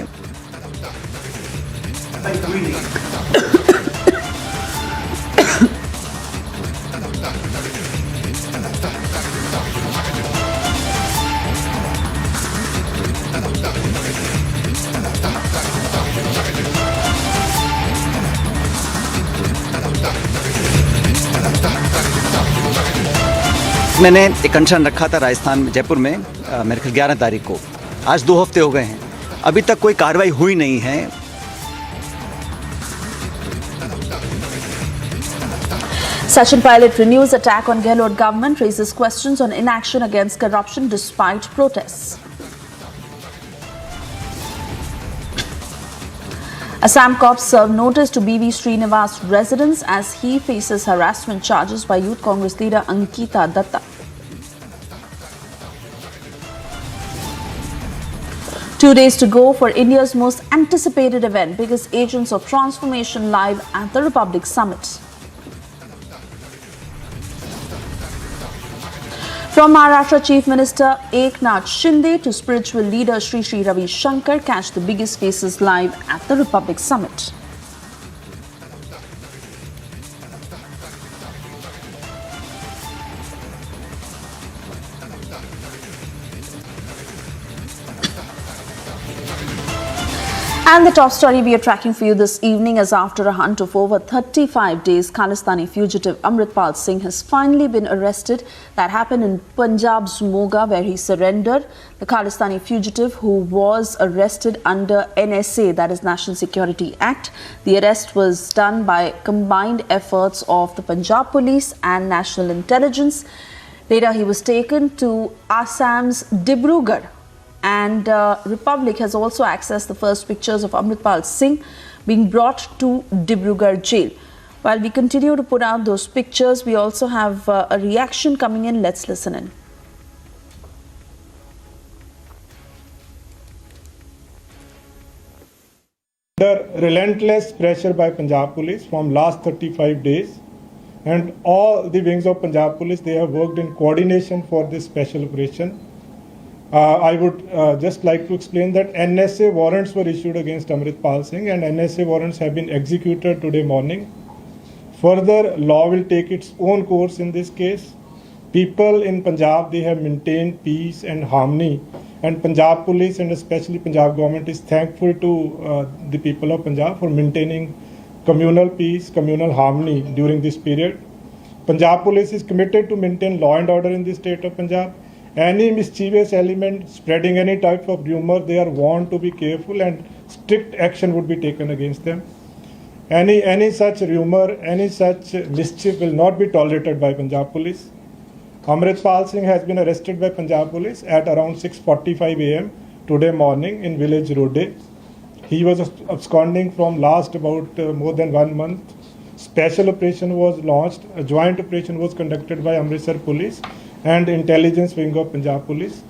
मैंने एक कंसर्न रखा था राजस्थान में जयपुर में मेरे ख्याल 11 तारीख को। आज 2 हफ्ते हो गए हैं, अभी तक कोई कार्रवाई हुई नहीं है। Sachin Pilot renews attack on Gehlot government, raises questions on inaction against corruption despite protests. Assam cops serve notice to BV Srinivas residents as he faces harassment charges by Youth Congress leader Ankita Datta. 2 days to go for India's most anticipated event, biggest agents of transformation live at the Republic Summit. From Maharashtra Chief Minister Eknath Shinde to spiritual leader Sri Ravi Shankar, catch the biggest faces live at the Republic Summit. And the top story we are tracking for you this evening is after a hunt of over 35 days, Khalistani fugitive Amritpal Singh has finally been arrested. That happened in Punjab's Moga, where he surrendered. The Khalistani fugitive, who was arrested under NSA, that is National Security Act. The arrest was done by combined efforts of the Punjab Police and National Intelligence. Later, he was taken to Assam's Dibrugarh. And Republic has also accessed the first pictures of Amritpal Singh being brought to Dibrugarh jail. While we continue to put out those pictures, we also have a reaction coming in. Let's listen in. Under relentless pressure by Punjab Police from last 35 days, and all the wings of Punjab Police, they have worked in coordination for this special operation. I would just like to explain that NSA warrants were issued against Amritpal Singh, and NSA warrants have been executed today morning. Further, law will take its own course in this case. People in Punjab, they have maintained peace and harmony, and Punjab Police and especially Punjab government is thankful to the people of Punjab for maintaining communal peace, communal harmony during this period. Punjab Police is committed to maintain law and order in the state of Punjab. Any mischievous element spreading any type of rumor, they are warned to be careful and strict action would be taken against them. Any such rumor, any such mischief will not be tolerated by Punjab police. Amritpal Singh has been arrested by Punjab police at around 6:45 a.m. today morning in village Rode. He was absconding from last about more than 1 month. Special operation was launched. A joint operation was conducted by Amritsar police and intelligence wing of Punjab police.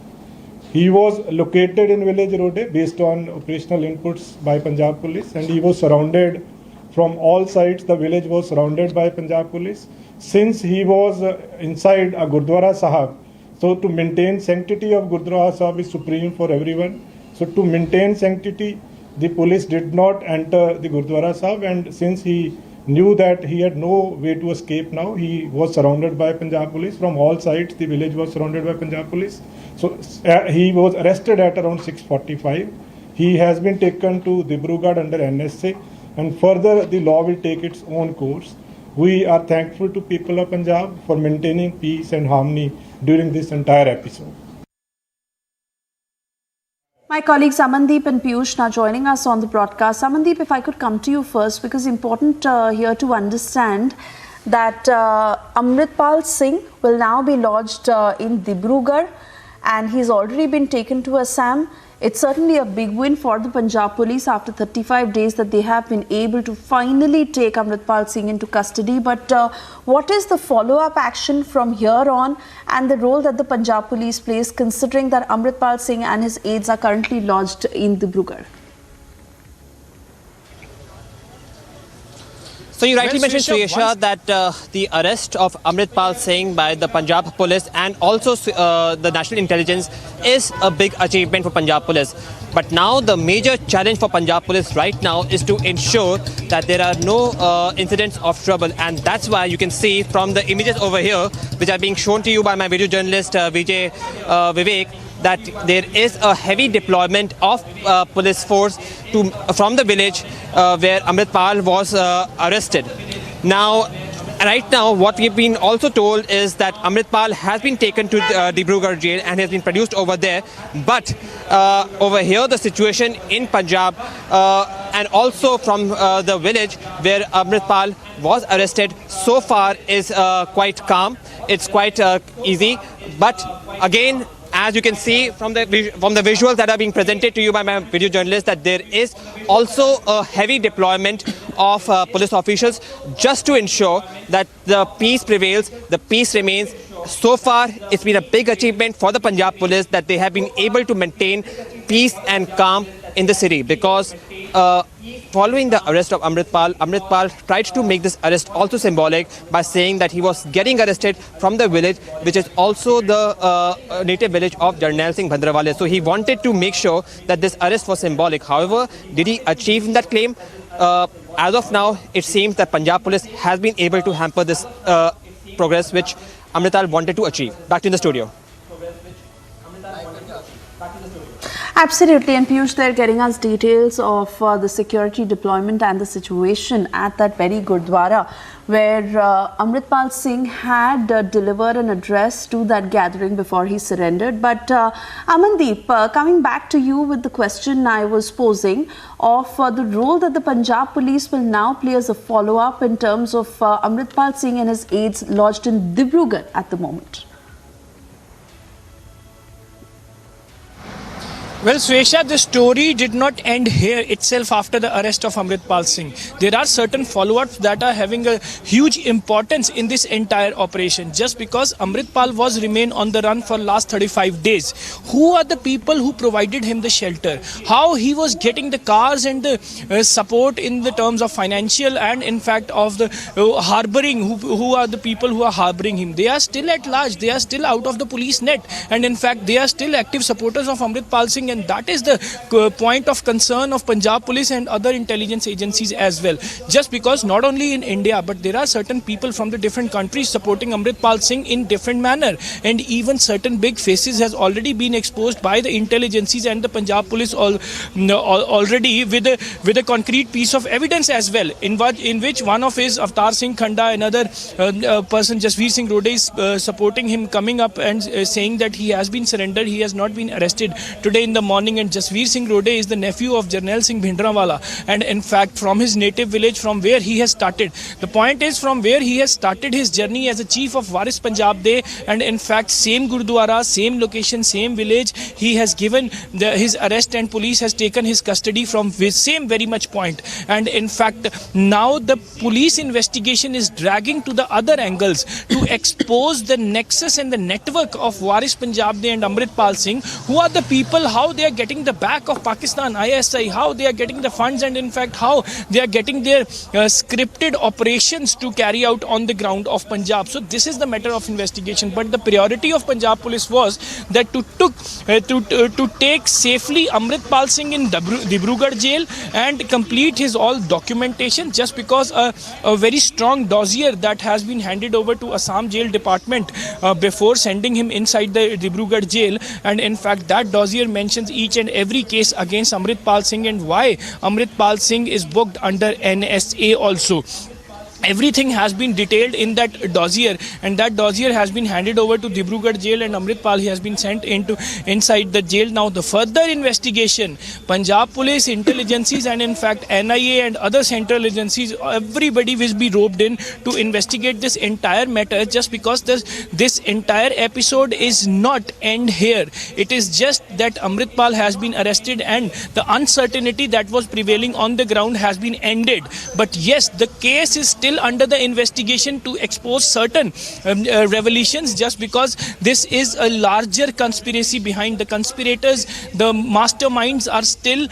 He was located in village Rode based on operational inputs by Punjab police, and he was surrounded from all sides. The village was surrounded by Punjab police. Since he was inside a Gurdwara Sahib, so to maintain sanctity of Gurdwara Sahib is supreme for everyone. So to maintain sanctity, the police did not enter the Gurdwara Sahib, and since he knew that he had no way to escape now, he was surrounded by Punjab police from all sides. The village was surrounded by Punjab police. So he was arrested at around 6:45. He has been taken to Dibrugarh under NSA, and further the law will take its own course. We are thankful to people of Punjab for maintaining peace and harmony during this entire episode. My colleagues Amandeep and Piyush now joining us on the broadcast. Amandeep, if I could come to you first, because important here to understand that Amritpal Singh will now be lodged in Dibrugarh, and he's already been taken to Assam. It's certainly a big win for the Punjab police after 35 days that they have been able to finally take Amritpal Singh into custody. But what is the follow-up action from here on, and the role that the Punjab police plays, considering that Amritpal Singh and his aides are currently lodged in Dibrugarh? So you rightly mentioned, Suesha, that the arrest of Amritpal Singh by the Punjab police and also the national intelligence is a big achievement for Punjab police. But now the major challenge for Punjab police right now is to ensure that there are no incidents of trouble, and that's why you can see from the images over here, which are being shown to you by my video journalist Vivek, that there is a heavy deployment of police force from the village where Amritpal was arrested. Now, right now, what we've been also told is that Amritpal has been taken to Dibrugarh jail and has been produced over there. But over here, the situation in Punjab and also from the village where Amritpal was arrested so far is quite calm. It's quite easy. But again, as you can see from the visuals that are being presented to you by my video journalist, that there is also a heavy deployment of police officials just to ensure that the peace prevails, the peace remains. So far, it's been a big achievement for the Punjab police that they have been able to maintain peace and calm in the city, because following the arrest of Amritpal tried to make this arrest also symbolic by saying that he was getting arrested from the village, which is also the native village of Jarnail Singh Bhandrawale. So he wanted to make sure that this arrest was symbolic. However, did he achieve that claim? As of now, it seems that Punjab police has been able to hamper this progress which Amritpal wanted to achieve. Back to the studio. Absolutely, and Piyush, they're getting us details of the security deployment and the situation at that very Gurdwara where Amritpal Singh had delivered an address to that gathering before he surrendered. But Amandeep, coming back to you with the question I was posing of the role that the Punjab police will now play as a follow-up in terms of Amritpal Singh and his aides lodged in Dibrugarh at the moment. Well, Suesha, the story did not end here itself after the arrest of Amritpal Singh. There are certain follow-ups that are having a huge importance in this entire operation. Just because Amritpal was remain on the run for last 35 days, who are the people who provided him the shelter? How he was getting the cars and the support in the terms of financial and in fact of the harboring, who are the people who are harboring him? They are still at large. They are still out of the police net. And in fact, they are still active supporters of Amritpal Singh. And that is the point of concern of Punjab police and other intelligence agencies as well. Just because not only in India, but there are certain people from the different countries supporting Amritpal Singh in different manner. And even certain big faces has already been exposed by the intelligences and the Punjab police already with a concrete piece of evidence as well. In which one of his, Avtar Singh Khanda, another person, Jasveer Singh Rode, is supporting him, coming up and saying that he has been surrendered, he has not been arrested. Today in the morning, and Jasveer Singh Rode is the nephew of Jarnail Singh Bhindranwala, and in fact from his native village, from where he has started. The point is, from where he has started his journey as a chief of Waris Punjab Day, and in fact same Gurdwara, same location, same village, he has given his arrest, and police has taken his custody from same very much point. And in fact now the police investigation is dragging to the other angles to expose the nexus and the network of Waris Punjab Day and Amritpal Singh. Who are the people, how they are getting the back of Pakistan ISI, how they are getting the funds, and in fact how they are getting their scripted operations to carry out on the ground of Punjab. So this is the matter of investigation, but the priority of Punjab police was that to take safely Amritpal Singh in Dibrugarh jail and complete his all documentation, just because a very strong dossier that has been handed over to Assam Jail Department before sending him inside the Dibrugarh jail, and in fact that dossier mentions each and every case against Amritpal Singh and why Amritpal Singh is booked under NSA also. Everything has been detailed in that dossier, and that dossier has been handed over to Dibrugarh jail, and Amritpal has been sent inside the jail. Now the further investigation, Punjab police, intelligences, and in fact NIA and other central agencies, everybody will be roped in to investigate this entire matter, just because this entire episode is not end here. It is just that Amritpal has been arrested and the uncertainty that was prevailing on the ground has been ended. But yes, the case is still under the investigation to expose certain revelations, just because this is a larger conspiracy behind the conspirators. The masterminds are still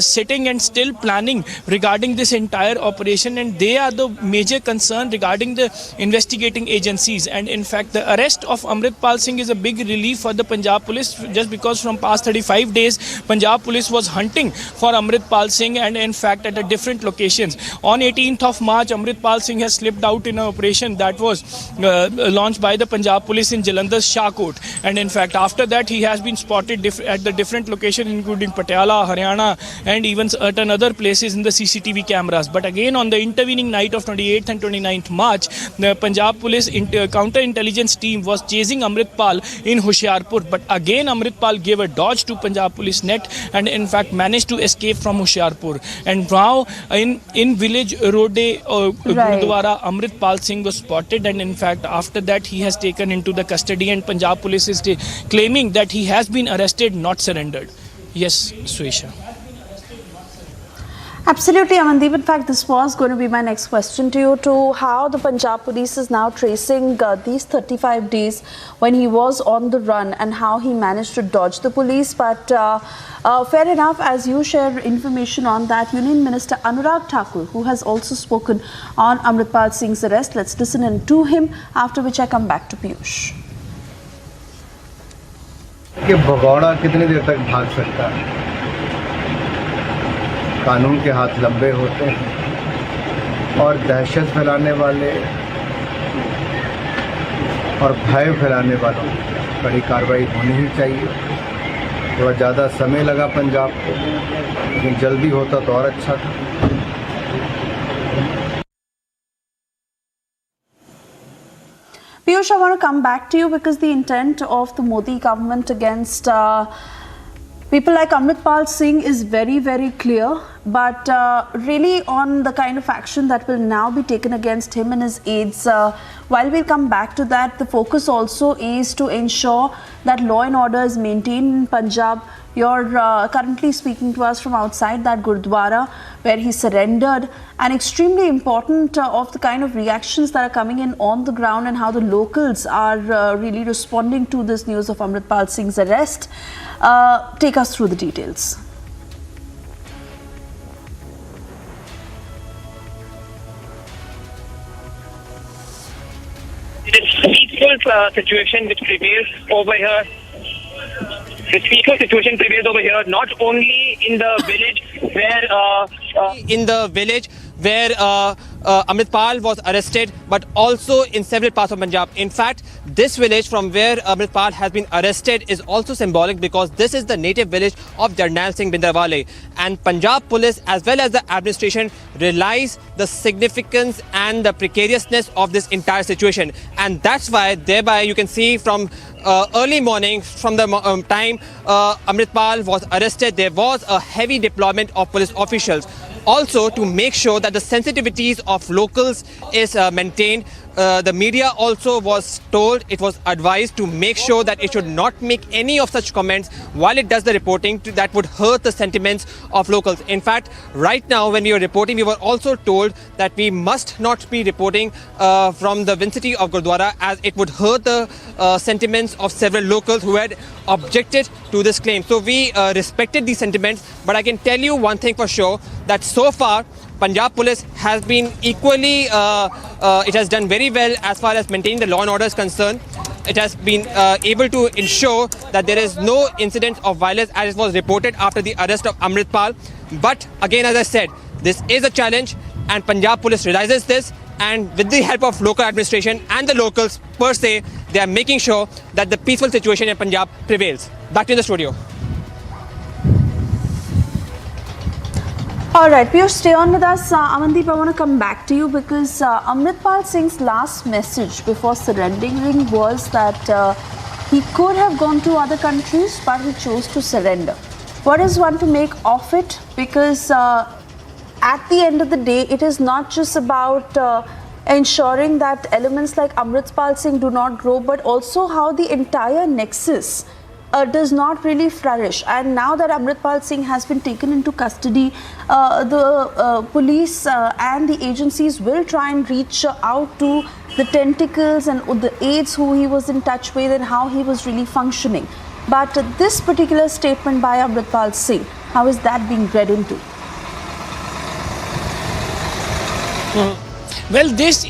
sitting and still planning regarding this entire operation, and they are the major concern regarding the investigating agencies. And in fact the arrest of Amritpal Singh is a big relief for the Punjab police, just because from past 35 days Punjab police was hunting for Amritpal Singh, and in fact at different locations. On 18th of March, Amritpal Singh has slipped out in an operation that was launched by the Punjab police in Jalandhar's Shahkot, and in fact after that he has been spotted at the different locations including Patiala, Haryana, and even certain other places in the CCTV cameras. But again on the intervening night of 28th and 29th March, the Punjab police counter-intelligence team was chasing Amritpal in Hoshiarpur, but again Amritpal gave a dodge to Punjab police net and in fact managed to escape from Hoshiarpur. And now in village Rode Gurdwara, Amritpal Singh was spotted, and in fact after that he has taken into the custody, and Punjab police is claiming that he has been arrested, not surrendered. Yes, Suesha. Absolutely, Amandeep. In fact, this was going to be my next question to you, to how the Punjab police is now tracing these 35 days when he was on the run and how he managed to dodge the police. But fair enough, as you share information on that, Union Minister Anurag Thakur, who has also spoken on Amritpal Singh's arrest. Let's listen in to him, after which I come back to Piyush. कि भगौड़ा कितनी देर तक भाग सकता है? कानून के हाथ लंबे होते हैं और दहशत फैलाने वाले और भय फैलाने वालों की कड़ी कार्रवाई होनी ही चाहिए। थोड़ा ज़्यादा समय लगा पंजाब को, लेकिन जल्दी होता तो और अच्छा था। Piyush, I want to come back to you because the intent of the Modi government against people like Amritpal Singh is very, very clear, but really on the kind of action that will now be taken against him and his aides, while we'll come back to that, the focus also is to ensure that law and order is maintained in Punjab. You're currently speaking to us from outside that Gurdwara where he surrendered, and extremely important of the kind of reactions that are coming in on the ground and how the locals are really responding to this news of Amritpal Singh's arrest. Take us through the details. This peaceful situation which prevails over here. This peaceful situation prevails over here, not only in the village where... in the village where Amritpal was arrested, but also in several parts of Punjab. In fact, this village from where Amritpal has been arrested is also symbolic because this is the native village of Jarnail Singh Bhindranwale. And Punjab police as well as the administration realize the significance and the precariousness of this entire situation. And that's why thereby you can see from early morning, from the time Amritpal was arrested, there was a heavy deployment of police officials. Also, to make sure that the sensitivities of locals is maintained, the media also was told, it was advised to make sure that it should not make any of such comments while it does the reporting that would hurt the sentiments of locals. In fact, right now when we were reporting, we were also told that we must not be reporting from the vicinity of Gurdwara as it would hurt the sentiments of several locals who had objected to this claim. So we respected these sentiments, but I can tell you one thing for sure, that so far Punjab police has been equally, it has done very well as far as maintaining the law and order is concerned. It has been able to ensure that there is no incident of violence as it was reported after the arrest of Amritpal. But again, as I said, this is a challenge and Punjab police realizes this, and with the help of local administration and the locals per se, they are making sure that the peaceful situation in Punjab prevails. Back to the studio. All right, Piyush, stay on with us. Amandeep, I want to come back to you because Amritpal Singh's last message before surrendering was that he could have gone to other countries, but he chose to surrender. What is one to make of it? Because at the end of the day, it is not just about ensuring that elements like Amritpal Singh do not grow, but also how the entire nexus does not really flourish. And now that Amritpal Singh has been taken into custody, the police and the agencies will try and reach out to the tentacles and the aides who he was in touch with and how he was really functioning. But this particular statement by Amritpal Singh, how is that being read into? Well, this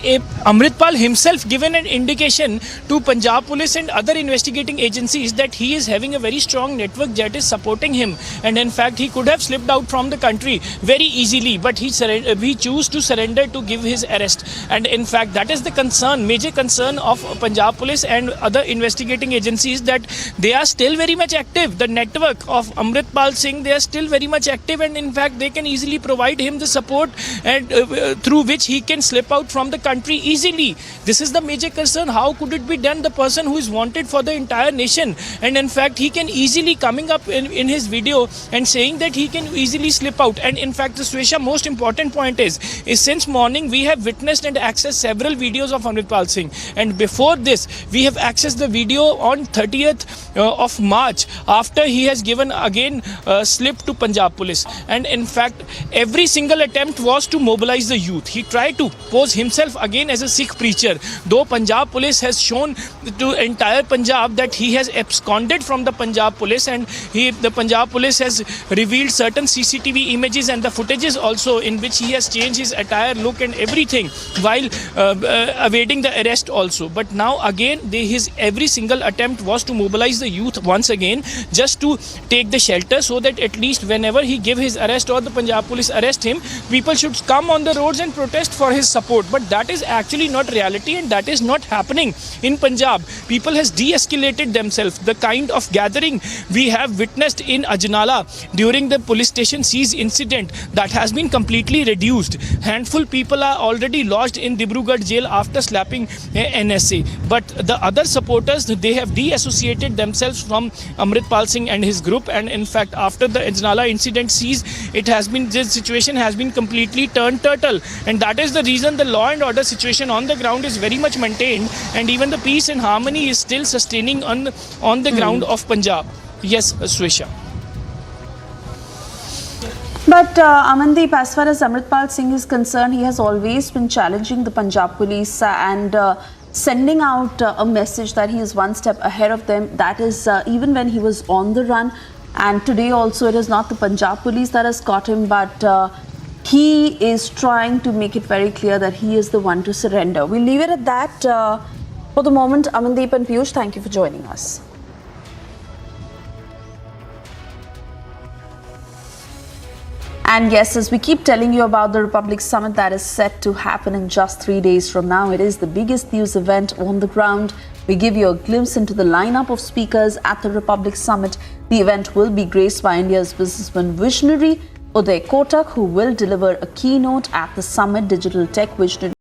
Amritpal himself given an indication to Punjab police and other investigating agencies that he is having a very strong network that is supporting him, and in fact he could have slipped out from the country very easily, but he chose to surrender to give his arrest. And in fact that is the concern, major concern of Punjab police and other investigating agencies, that they are still very much active. The network of Amritpal Singh, they are still very much active, and in fact they can easily provide him the support and through which he can slip out from the country easily. This is the major concern. How could it be done? The person who is wanted for the entire nation, and in fact he can easily coming up in his video and saying that he can easily slip out. And in fact, the Swesha, most important point is since morning we have witnessed and accessed several videos of Amritpal Singh, and before this we have accessed the video on 30th of March after he has given again slip to Punjab police. And in fact every single attempt was to mobilize the youth. He tried to pose himself again as a Sikh preacher, though Punjab police has shown to entire Punjab that he has absconded from the Punjab police, and the Punjab police has revealed certain CCTV images and the footages also in which he has changed his attire, look and everything while awaiting the arrest also. But now again his every single attempt was to mobilize the youth once again, just to take the shelter, so that at least whenever he give his arrest or the Punjab police arrest him, people should come on the roads and protest for his support. But that is actually not reality, and that is not happening in Punjab. People has de-escalated themselves. The kind of gathering we have witnessed in Ajnala during the police station seize incident, that has been completely reduced. Handful people are already lodged in Dibrugarh jail after slapping NSA. But the other supporters, they have de-associated themselves from Amritpal Singh and his group, and in fact after the Ajnala incident seize, this situation has been completely turned turtle, and that is the reason the law and order situation on the ground is very much maintained, and even the peace and harmony is still sustaining on the ground of Punjab. Yes, Swesha. But Amandeep, as far as Amritpal Singh is concerned, he has always been challenging the Punjab police and sending out a message that he is one step ahead of them. That is even when he was on the run, and today also it is not the Punjab police that has caught him, but he is trying to make it very clear that he is the one to surrender. We'll leave it at that for the moment. Amandeep and Piyush, thank you for joining us. And yes, as we keep telling you about the Republic Summit that is set to happen in just 3 days from now, it is the biggest news event on the ground. We give you a glimpse into the lineup of speakers at the Republic Summit. The event will be graced by India's businessman visionary Uday Kotak, who will deliver a keynote at the summit. Digital tech visionary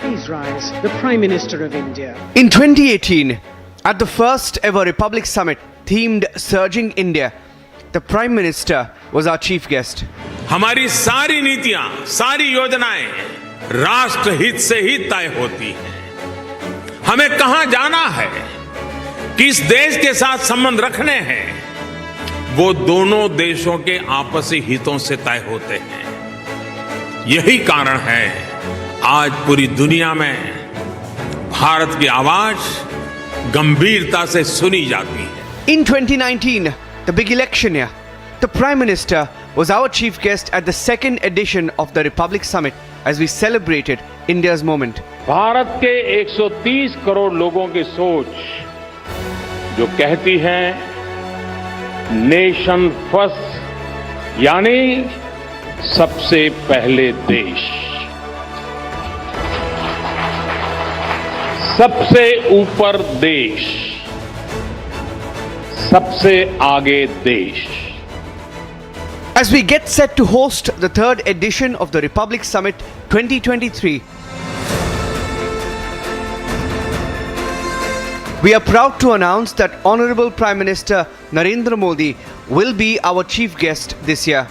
Please rise, the Prime Minister of India. In 2018, at the first ever Republic Summit themed Surging India, the Prime Minister was our chief guest. हमारी सारी नीतियां, सारी योजनाएं राष्ट्र हित से ही तय होती हैं। हमें कहां जाना है, किस देश के साथ संबंध रखने हैं, वो दोनों देशों के आपसी हितों से तय होते हैं। यही कारण है आज पूरी दुनिया में भारत की आवाज गंभीरता से सुनी जाती है। In 2019, the big election year, the Prime Minister was our chief guest at the second edition of the Republic Summit as we celebrated India's moment. Bharat के 130 करोड़ लोगों की सोच जो कहती है नेशन फर्स्ट, यानी सबसे पहले देश, सबसे ऊपर देश, सबसे आगे देश. As we get set to host the third edition of the Republic Summit 2023, we are proud to announce that Honorable Prime Minister Narendra Modi will be our chief guest this year.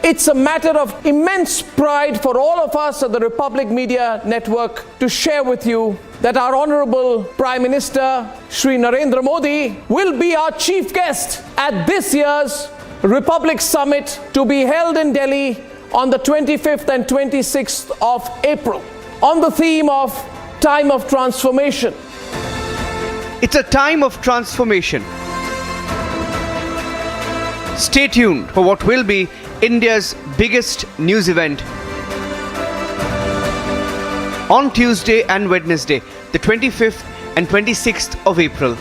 It's a matter of immense pride for all of us at the Republic Media Network to share with you that our Honorable Prime Minister Shri Narendra Modi will be our chief guest at this year's Republic Summit to be held in Delhi on the 25th and 26th of April on the theme of Time of Transformation. It's a time of transformation. Stay tuned for what will be India's biggest news event on Tuesday and Wednesday, the 25th and 26th of April.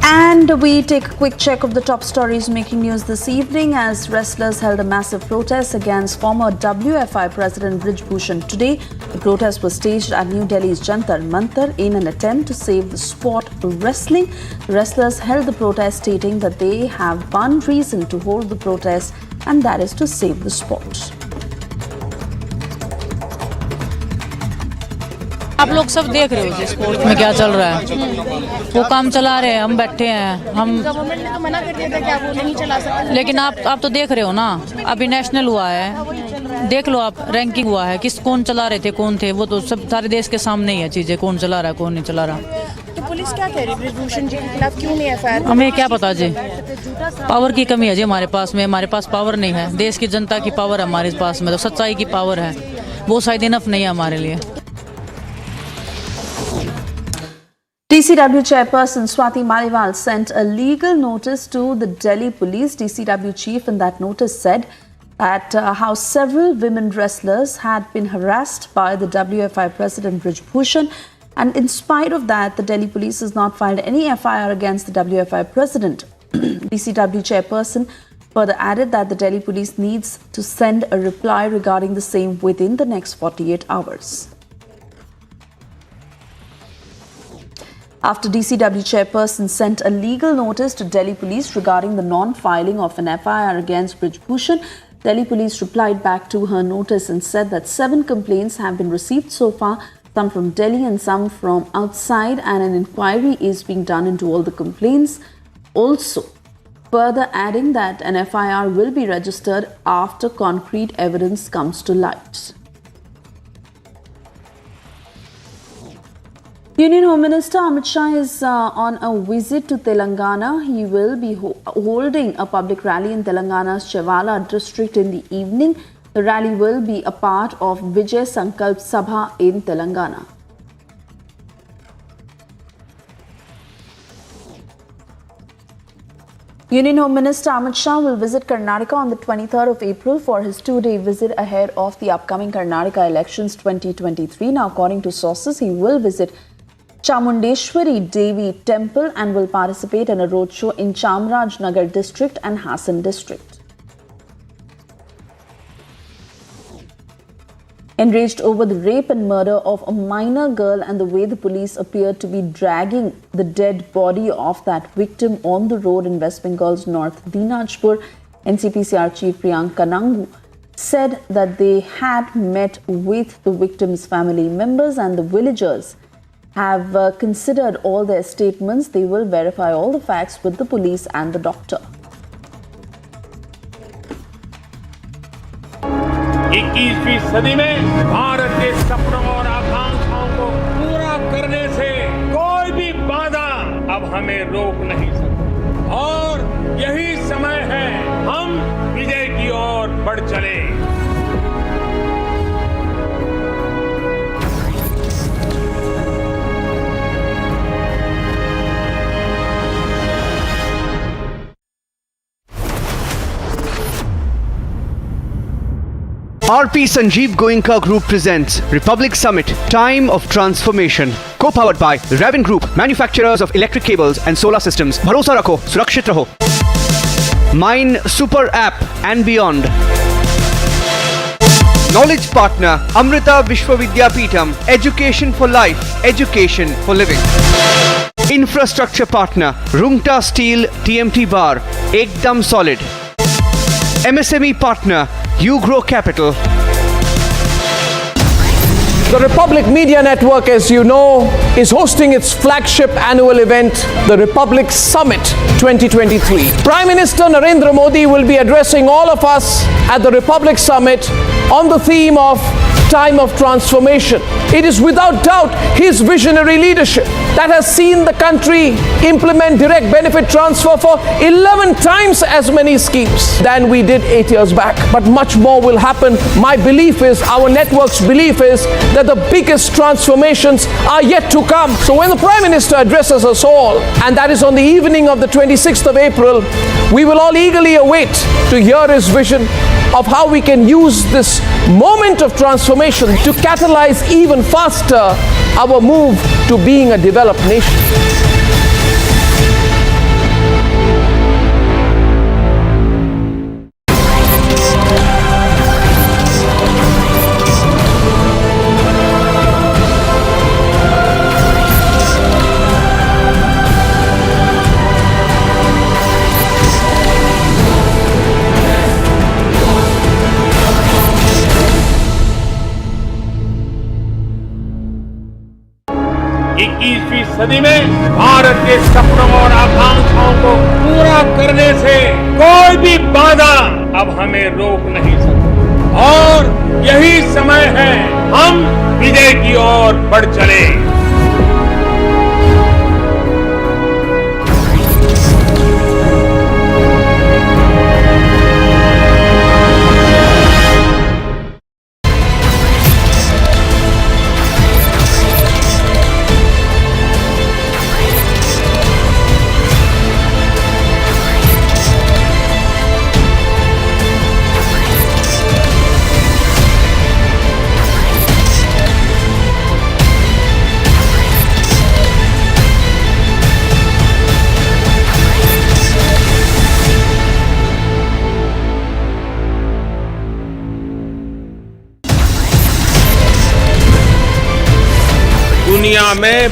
And we take a quick check of the top stories making news this evening as wrestlers held a massive protest against former WFI President Brij Bhushan today. The protest was staged at New Delhi's Jantar Mantar in an attempt to save the sport of wrestling. The wrestlers held the protest stating that they have one reason to hold the protest, and that is to save the sport. आप लोग सब देख रहे हो sports में क्या चल रहा है, वो काम चला रहे हैं, हम बैठे हैं, हम गवर्नमेंट ने तो मना कर दिया था कि आप वो नहीं चला सकते, लेकिन आप तो देख रहे हो ना, अभी नेशनल हुआ है, देख लो आप, रैंकिंग हुआ है, कौन चला रहे थे, कौन थे, वो तो सब सारे देश के सामने ही है चीजें, कौन चला रहा है, कौन नहीं चला रहा। पुलिस क्या कह रही है बृजभूषण जी के खिलाफ, क्यों नहीं एफआईआर? हमें क्या पता जी, पावर की कमी है जी हमारे पास में, हमारे पास पावर नहीं है। देश की जनता की पावर है हमारे पास में, तो सच्चाई की पावर है, वो शायद इनफ नहीं है हमारे लिए। DCW chairperson Swati Maliwal sent a legal notice to the Delhi police. DCW chief in that notice said that how several women wrestlers had been harassed by the WFI president Brij Bhushan, and in spite of that, the Delhi police has not filed any FIR against the WFI president. DCW chairperson further added that the Delhi police needs to send a reply regarding the same within the next 48 hours. After DCW chairperson sent a legal notice to Delhi police regarding the non-filing of an FIR against Brij Bhushan, Delhi police replied back to her notice and said that 7 complaints have been received so far, some from Delhi and some from outside, and an inquiry is being done into all the complaints. Also, further adding that an FIR will be registered after concrete evidence comes to light. Union Home Minister Amit Shah is on a visit to Telangana. He will be holding a public rally in Telangana's Chevala district in the evening. The rally will be a part of Vijay Sankalp Sabha in Telangana. Union Home Minister Amit Shah will visit Karnataka on the 23rd of April for his 2-day visit ahead of the upcoming Karnataka elections 2023. Now, according to sources, he will visit Chamundeshwari Devi Temple and will participate in a roadshow in Chamrajnagar district and Hassan district. Enraged over the rape and murder of a minor girl and the way the police appeared to be dragging the dead body of that victim on the road in West Bengal's North Dinajpur, NCPCR Chief Priyanka Nangu said that they had met with the victim's family members and the villagers have considered all their statements. They will verify all the facts with the police and the doctor. 21वीं सदी में भारत के सपनों और आकांक्षाओं को पूरा करने से कोई भी बाधा अब हमें रोक नहीं सकती, और यही समय है हम विजय की ओर बढ़ चले। RP Sanjeev Goenka Group presents Republic Summit, Time of Transformation. Co-powered by Raven Group, manufacturers of electric cables and solar systems. Bharosa rakho, surakshit raho. Mine Super App and beyond. Knowledge partner Amrita Vishwavidyapeetham. Education for life, education for living. Infrastructure partner Rungta Steel TMT Bar. Ekdam solid. MSME partner Grow Capital. The Republic Media Network, as you know, is hosting its flagship annual event, the Republic Summit 2023. Prime Minister Narendra Modi will be addressing all of us at the Republic Summit on the theme of Time of Transformation. It is without doubt his visionary leadership that has seen the country implement direct benefit transfer for 11 times as many schemes than we did 8 years back. But much more will happen. My belief is, our network's belief is, that the biggest transformations are yet to come. So when the Prime Minister addresses us all, and that is on the evening of the 26th of April, we will all eagerly await to hear his vision of how we can use this moment of transformation to catalyze even faster our move to being a developed nation. सदी में भारत के सपनों और आकांक्षाओं को पूरा करने से कोई भी बाधा अब हमें रोक नहीं सकती, और यही समय है हम विजय की ओर बढ़ चले। दुनिया में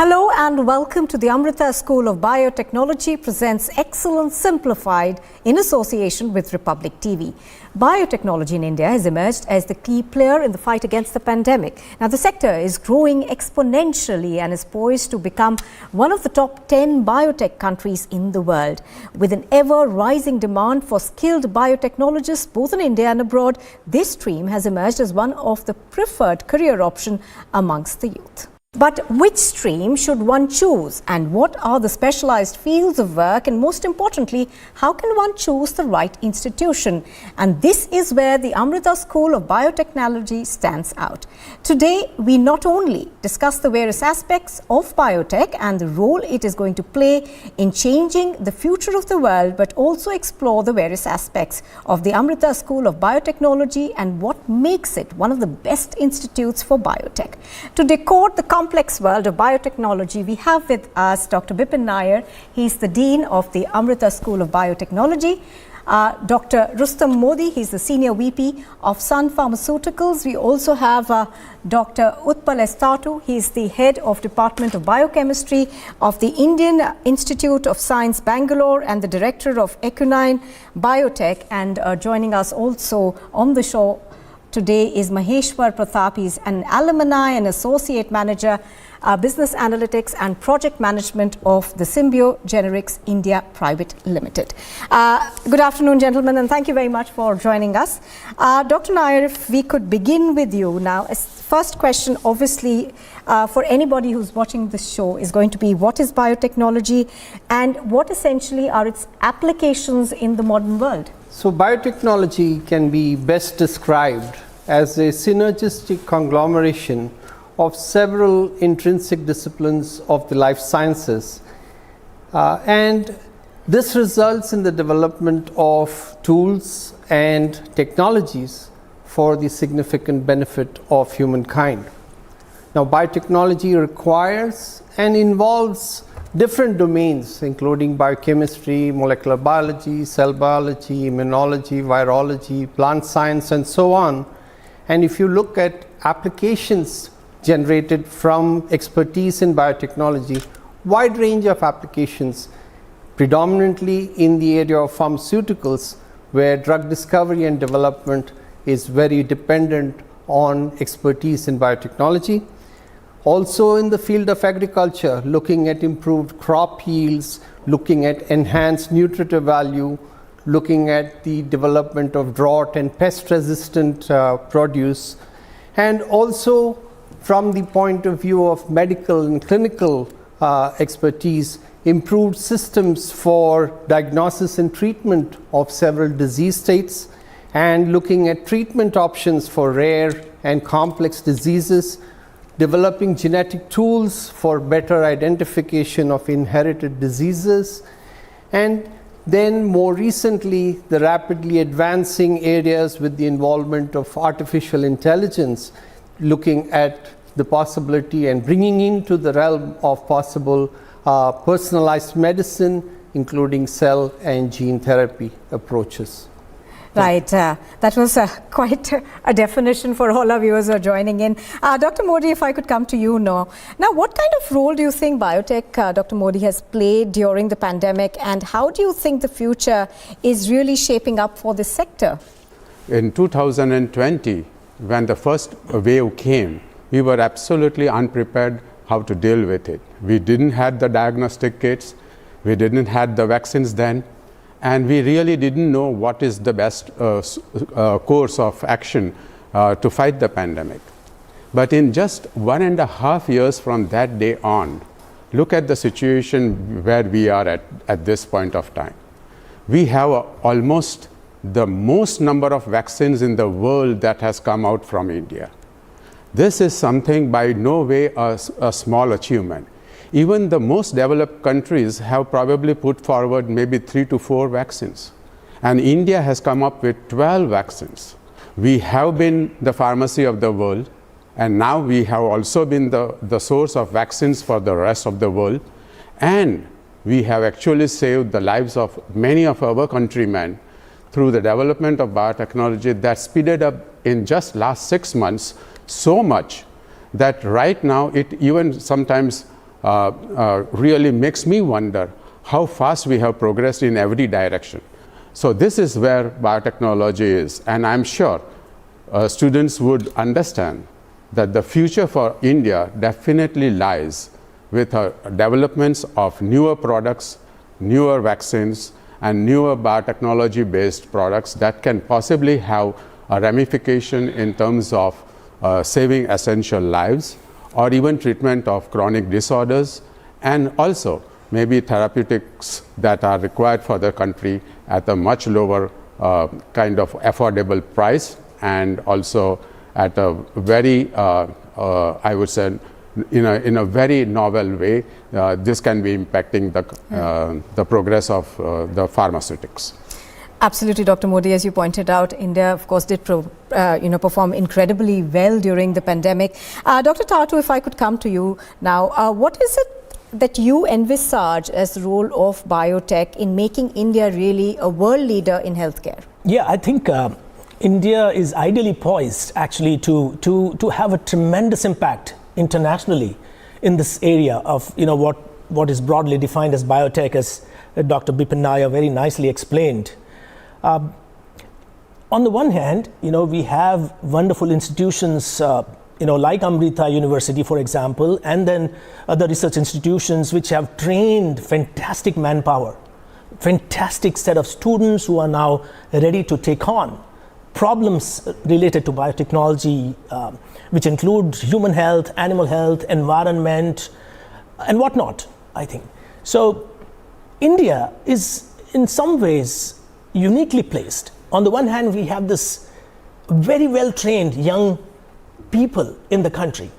Hello and welcome to the Amrita School of Biotechnology presents Excellence Simplified in association with Republic TV. Biotechnology in India has emerged as the key player in the fight against the pandemic. Now, the sector is growing exponentially and is poised to become one of the top 10 biotech countries in the world. With an ever-rising demand for skilled biotechnologists both in India and abroad, this stream has emerged as one of the preferred career option amongst the youth. But which stream should one choose, and what are the specialized fields of work, and most importantly, how can one choose the right institution? And this is where the Amrita School of Biotechnology stands out. Today, we not only discuss the various aspects of biotech and the role it is going to play in changing the future of the world, but also explore the various aspects of the Amrita School of Biotechnology and what makes it one of the best institutes for biotech. To decode the complex world of biotechnology, we have with us Dr. Bipin Nair. He's the Dean of the Amrita School of Biotechnology. Dr. Rustam Modi, he's the Senior VP of Sun Pharmaceuticals. We also have Dr. Utpal Estatu. He's the Head of Department of Biochemistry of the Indian Institute of Science, Bangalore, and the Director of Equinine Biotech. And joining us also on the show today is Maheshwar Pratap. He's an alumni and associate manager, business analytics and project management of the Symbio Generics India Private Limited. Good afternoon, gentlemen, and thank you very much for joining us. Dr. Nair, if we could begin with you now. First question, obviously, for anybody who's watching this show is going to be, what is biotechnology and what essentially are its applications in the modern world? So biotechnology can be best described as a synergistic conglomeration of several intrinsic disciplines of the life sciences, and this results in the development of tools and technologies for the significant benefit of humankind. Now, biotechnology requires and involves different domains, including biochemistry, molecular biology, cell biology, immunology, virology, plant science, and so on. And if you look at applications generated from expertise in biotechnology, wide range of applications, predominantly in the area of pharmaceuticals, where drug discovery and development is very dependent on expertise in biotechnology. Also in the field of agriculture, looking at improved crop yields, looking at enhanced nutritive value, looking at the development of drought and pest resistant produce, and also from the point of view of medical and clinical expertise, improved systems for diagnosis and treatment of several disease states, and looking at treatment options for rare and complex diseases, developing genetic tools for better identification of inherited diseases, and then more recently the rapidly advancing areas with the involvement of artificial intelligence, looking at the possibility and bringing into the realm of possible personalized medicine, including cell and gene therapy approaches. Right, that was quite a definition for all our viewers who are joining in. Dr. Modi, if I could come to you now. Now, what kind of role do you think biotech, Dr. Modi, has played during the pandemic, and how do you think the future is really shaping up for this sector? In 2020, when the first wave came, we were absolutely unprepared how to deal with it. We didn't have the diagnostic kits, we didn't have the vaccines then, and we really didn't know what is the best course of action to fight the pandemic. But in just 1.5 years from that day on, look at the situation where we are at this point of time. We have almost the most number of vaccines in the world that has come out from India. This is something by no way a small achievement. Even the most developed countries have probably put forward maybe 3 to 4 vaccines. And India has come up with 12 vaccines. We have been the pharmacy of the world. And now we have also been the source of vaccines for the rest of the world. And we have actually saved the lives of many of our countrymen through the development of biotechnology that speeded up in just last 6 months so much that right now it even sometimes really makes me wonder how fast we have progressed in every direction. So this is where biotechnology is, and I'm sure students would understand that the future for India definitely lies with developments of newer products, newer vaccines, and newer biotechnology-based products that can possibly have a ramification in terms of saving essential lives, or even treatment of chronic disorders, and also maybe therapeutics that are required for the country at a much lower kind of affordable price, and also at a very, I would say, in a very novel way. This can be impacting the progress of the pharmaceutics. Absolutely, Dr. Modi. As you pointed out, India, of course, did perform incredibly well during the pandemic. Dr. Tatu, if I could come to you now, what is it that you envisage as the role of biotech in making India really a world leader in healthcare? Yeah, I think India is ideally poised actually to have a tremendous impact internationally in this area of what is broadly defined as biotech, as Dr. Bipin Nair very nicely explained. On the one hand, we have wonderful institutions, like Amrita University, for example, and then other research institutions which have trained fantastic manpower, fantastic set of students who are now ready to take on problems related to biotechnology, which include human health, animal health, environment, and whatnot, I think. So India is in some ways uniquely placed. On the one hand, we have this very well-trained young people in the country.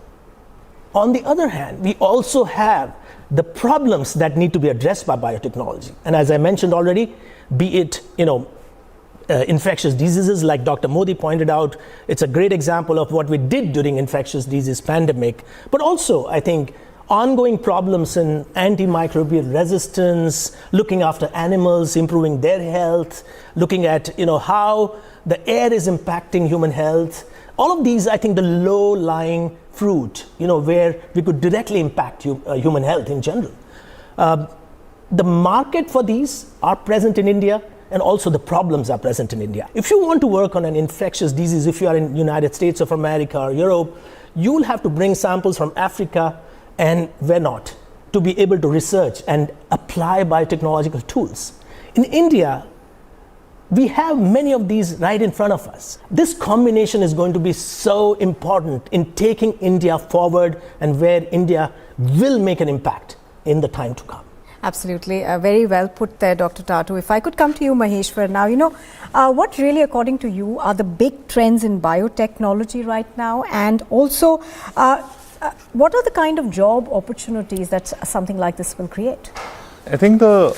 On the other hand, we also have the problems that need to be addressed by biotechnology. And as I mentioned already, be it, infectious diseases, like Dr. Modi pointed out, it's a great example of what we did during infectious disease pandemic. But also, I think, ongoing problems in antimicrobial resistance, looking after animals, improving their health, looking at how the air is impacting human health. All of these, I think, the low-lying fruit, where we could directly impact human health in general. The market for these are present in India, and also the problems are present in India. If you want to work on an infectious disease, if you are in the United States of America or Europe, you will have to bring samples from Africa and where not, to be able to research and apply biotechnological tools. In India, we have many of these right in front of us. This combination is going to be so important in taking India forward, and where India will make an impact in the time to come. Absolutely. Very well put there, Dr. Tatu. If I could come to you, Maheshwar, now, what really, according to you, are the big trends in biotechnology right now? And also, what are the kind of job opportunities that something like this will create? I think the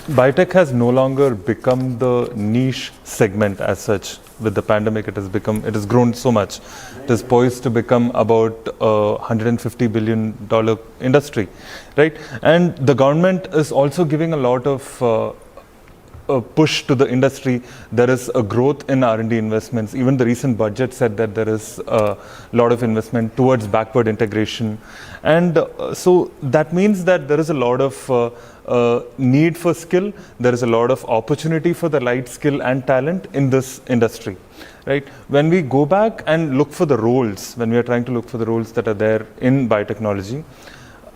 biotech has no longer become the niche segment as such. With the pandemic, it has grown so much. It is poised to become about $150 billion industry, right? And the government is also giving a lot of a push to the industry. There is a growth in R&D investments. Even the recent budget said that there is a lot of investment towards backward integration. And so that means that there is a lot of need for skill. There is a lot of opportunity for the right skill and talent in this industry, right? When we go back and look for the roles, when we are trying to look for the roles that are there in biotechnology,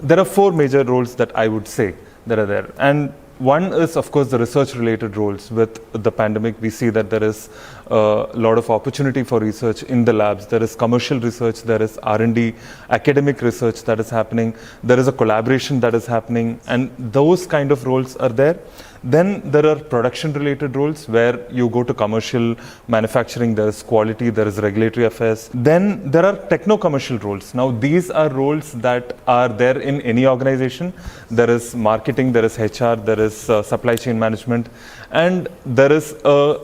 there are 4 major roles that I would say that are there. And one is, of course, the research-related roles. With the pandemic, we see that there is a lot of opportunity for research in the labs. There is commercial research, there is R&D, academic research that is happening. There is a collaboration that is happening, and those kind of roles are there. Then there are production-related roles where you go to commercial manufacturing, there is quality, there is regulatory affairs. Then there are techno-commercial roles. Now, these are roles that are there in any organization. There is marketing, there is HR, there is supply chain management, and there is a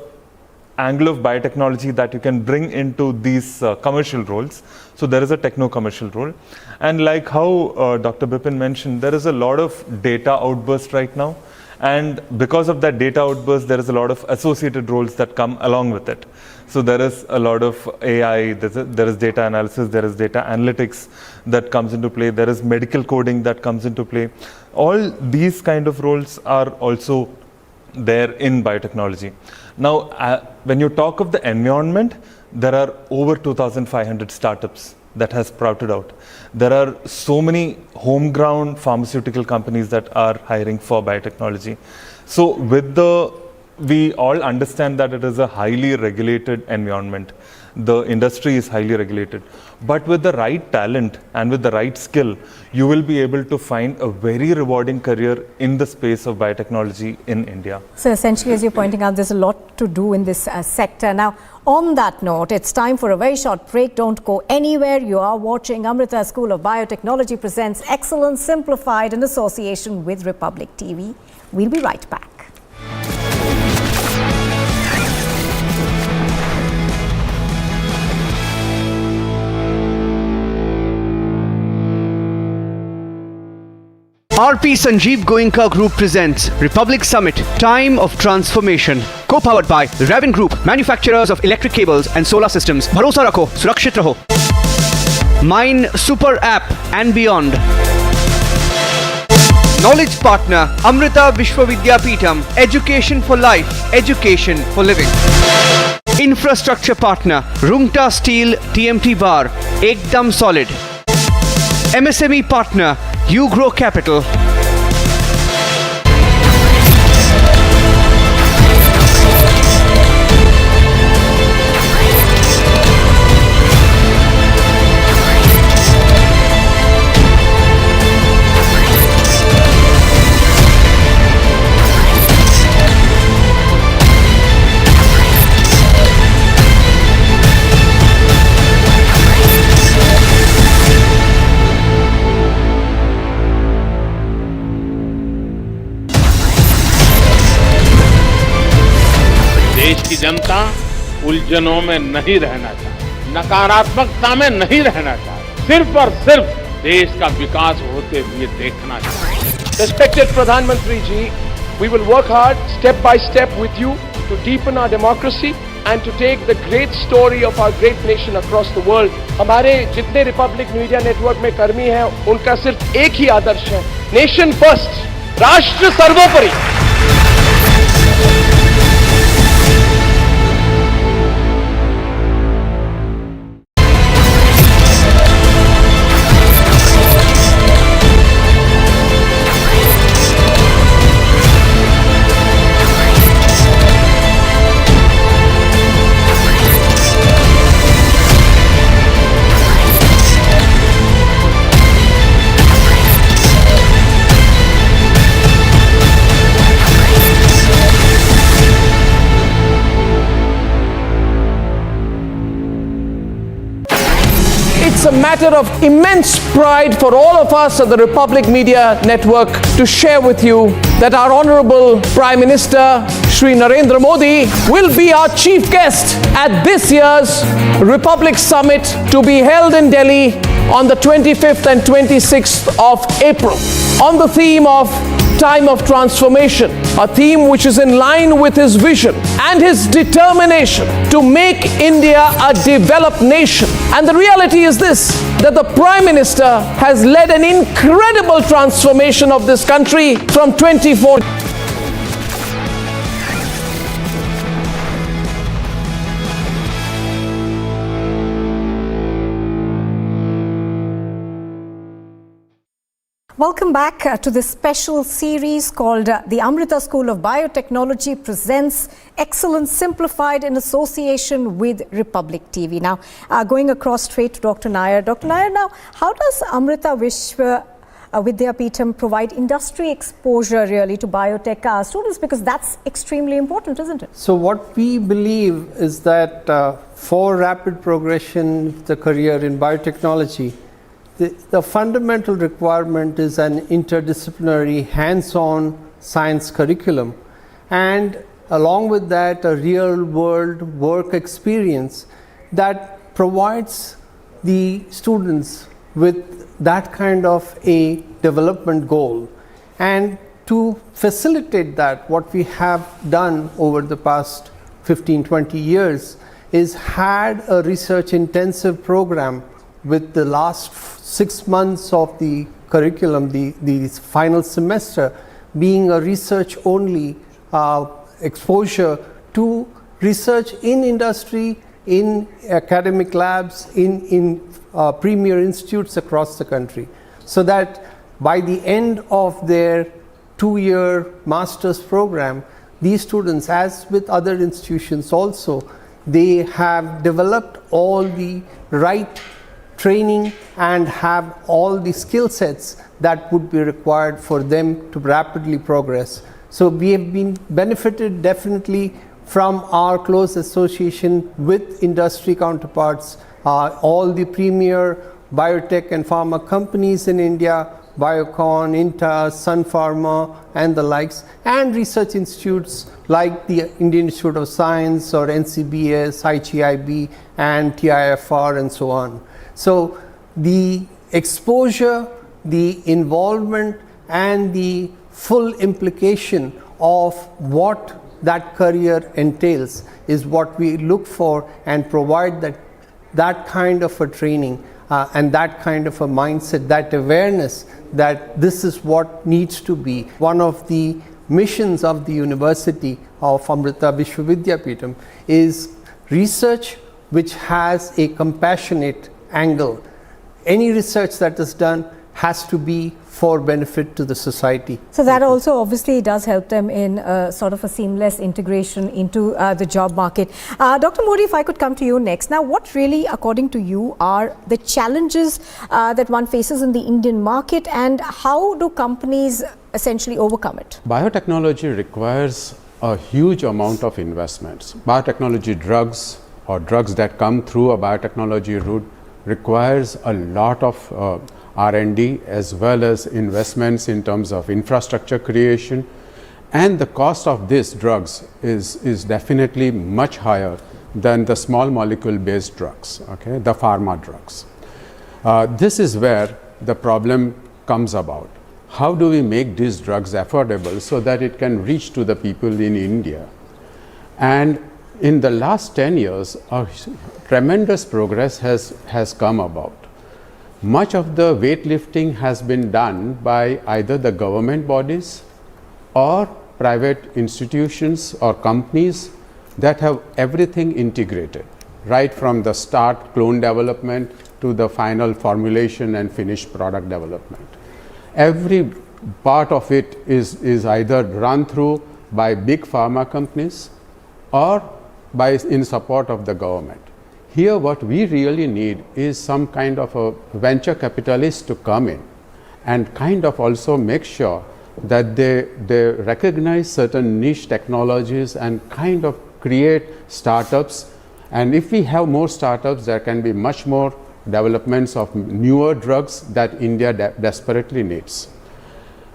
angle of biotechnology that you can bring into these commercial roles. So there is a techno-commercial role. And like how Dr. Bipin mentioned, there is a lot of data outburst right now. And because of that data outburst, there is a lot of associated roles that come along with it. So there is a lot of AI, there is data analysis, there is data analytics that comes into play, there is medical coding that comes into play. All these kind of roles are also there in biotechnology. Now, when you talk of the environment, there are over 2,500 startups that has sprouted out. There are so many homegrown pharmaceutical companies that are hiring for biotechnology. So we all understand that it is a highly regulated environment. The industry is highly regulated. But with the right talent and with the right skill, you will be able to find a very rewarding career in the space of biotechnology in India. So essentially, as you're pointing out, there's a lot to do in this sector. Now, on that note, it's time for a very short break. Don't go anywhere. You are watching Amrita School of Biotechnology presents Excellence Simplified in association with Republic TV. We'll be right back. RP Sanjeev Goenka Group presents Republic Summit, Time of Transformation. Co-powered by Raven Group, manufacturers of electric cables and solar systems. Bharosa rakho, surakshit raho. Mine Super App and beyond. Knowledge partner, Amrita Vishwa Vidyapeetham. Education for life, education for living. Infrastructure partner, Rungta Steel TMT Bar. Ekdam solid. MSME partner, You Grow Capital. देश की जनता उलझनों में नहीं रहना चाहती, नकारात्मकता में नहीं रहना चाहती, सिर्फ और सिर्फ देश का विकास होते हुए देखना चाहती। Respected Pradhan Mantri ji, we will work hard step by step with you to deepen our democracy and to take the great story of our great nation across the world. हमारे जितने रिपब्लिक मीडिया नेटवर्क में कर्मी हैं, उनका सिर्फ एक ही आदर्श है, nation first, राष्ट्र सर्वोपरि। It's a matter of immense pride for all of us at the Republic Media Network to share with you that our Honorable Prime Minister Shri Narendra Modi will be our chief guest at this year's Republic Summit to be held in Delhi on the 25th and 26th of April on the theme of Time of Transformation, a theme which is in line with his vision and his determination to make India a developed nation. And the reality is this, that the Prime Minister has led an incredible transformation of this country from 2014. Welcome back to this special series called the Amrita School of Biotechnology presents Excellence Simplified in association with Republic TV. Now, going across straight to Dr. Nair. Dr. Nair, now, how does Amrita Vishwa Vidyapeetham provide industry exposure really to biotech students? Because that's extremely important, isn't it? So what we believe is that for rapid progression of the career in biotechnology, the fundamental requirement is an interdisciplinary, hands-on science curriculum and along with that a real world work experience that provides the students with that kind of a development goal. And to facilitate that, what we have done over the past 15-20 years is had a research intensive program with the last 6 months of the curriculum, the final semester, being a research only exposure to research in industry, in academic labs, in premier institutes across the country, so that by the end of their 2-year master's program, these students, as with other institutions also, they have developed all the right training and have all the skill sets that would be required for them to rapidly progress. So we have been benefited definitely from our close association with industry counterparts, all the premier biotech and pharma companies in India, Biocon, Intas, Sun Pharma and the likes, and research institutes like the Indian Institute of Science or NCBS, IGIB and TIFR and so on. So the exposure, the involvement and the full implication of what that career entails is what we look for and provide that kind of a training and that kind of a mindset, that awareness that this is what needs to be. One of the missions of the University of Amrita Vishwa Vidyapeetham is research which has a compassionate angle. Any research that is done has to be for benefit to the society. So that also obviously does help them in sort of a seamless integration into the job market. Dr. Modi, if I could come to you next. Now, what really, according to you, are the challenges that one faces in the Indian market, and how do companies essentially overcome it? Biotechnology requires a huge amount of investments. Biotechnology drugs or drugs that come through a biotechnology route requires a lot of R&D as well as investments in terms of infrastructure creation, and the cost of these drugs is definitely much higher than the small molecule based drugs, okay, the pharma drugs. This is where the problem comes about. How do we make these drugs affordable so that it can reach to the people in India? And in the last 10 years, a tremendous progress has come about. Much of the weightlifting has been done by either the government bodies or private institutions or companies that have everything integrated, right from the start clone development to the final formulation and finished product development. Every part of it is either run through by big pharma companies or in support of the government. Here what we really need is some kind of a venture capitalist to come in and kind of also make sure that they recognize certain niche technologies and kind of create startups. And if we have more startups, there can be much more developments of newer drugs that India desperately needs.